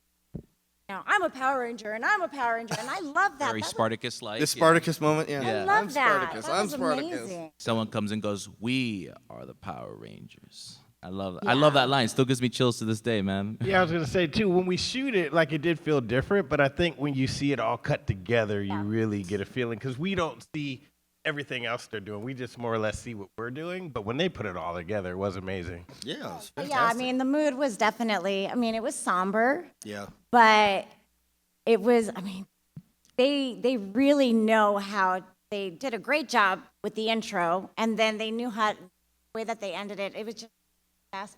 you know, I'm a Power Ranger and I'm a Power Ranger, and I love that. Very That Spartacus-like. The Spartacus moment, yeah. I love I'm that. Spartacus. That I'm was Spartacus. amazing. Someone comes and goes, "We are the Power Rangers." I love that. I love that line. Still gives me chills to this day, man. Yeah, I was gonna say too. When we shoot it, like it did feel different, but I think when you see it all cut together, you really get a feeling, because we don't see everything else they're doing. We just more or less see what we're doing. But when they put it all together, it was amazing. Yeah, it was Yeah, fantastic. I mean, the mood was definitely, I mean, it was somber, Yeah. but it was, I mean, they really know how, they did a great job with the intro, and then they knew how, the way that they ended it, it was just fast.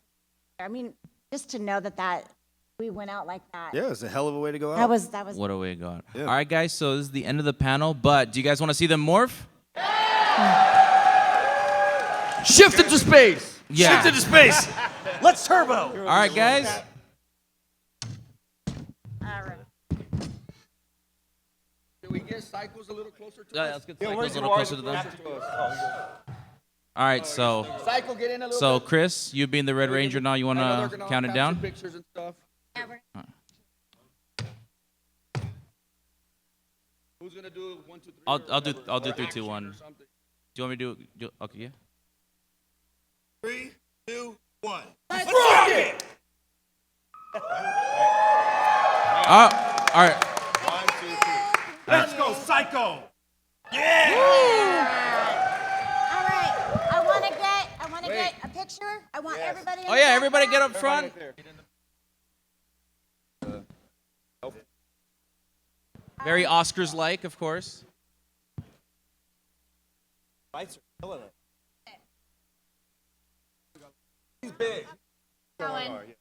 I mean, just to know that we went out like that. Yeah, it's a hell of a way to go out. That was What a way to go out. Yeah. All right, guys, so this is the end of the panel, but do you guys want to see them morph? Shift into space. Yeah. Shift into space. Let's turbo. All right, guys. Can we get cycles a little closer to Let's get Cycles a little closer to them. All right, so Cycle, get in a little so bit. Chris, you being the Red Ranger now, you want to count it down? Pictures and stuff. Who's gonna do 1, 2, 3? I'll do 3, 2, 1. Do you want me to do? Okay, yeah. 3, 2, 1. Let's rock it! All right. Let's go, Psycho. Yeah! All right, I want to get a picture. I want everybody. Oh yeah, everybody get up front. Very Oscars-like, of course. Lights are killing it. He's big. Going.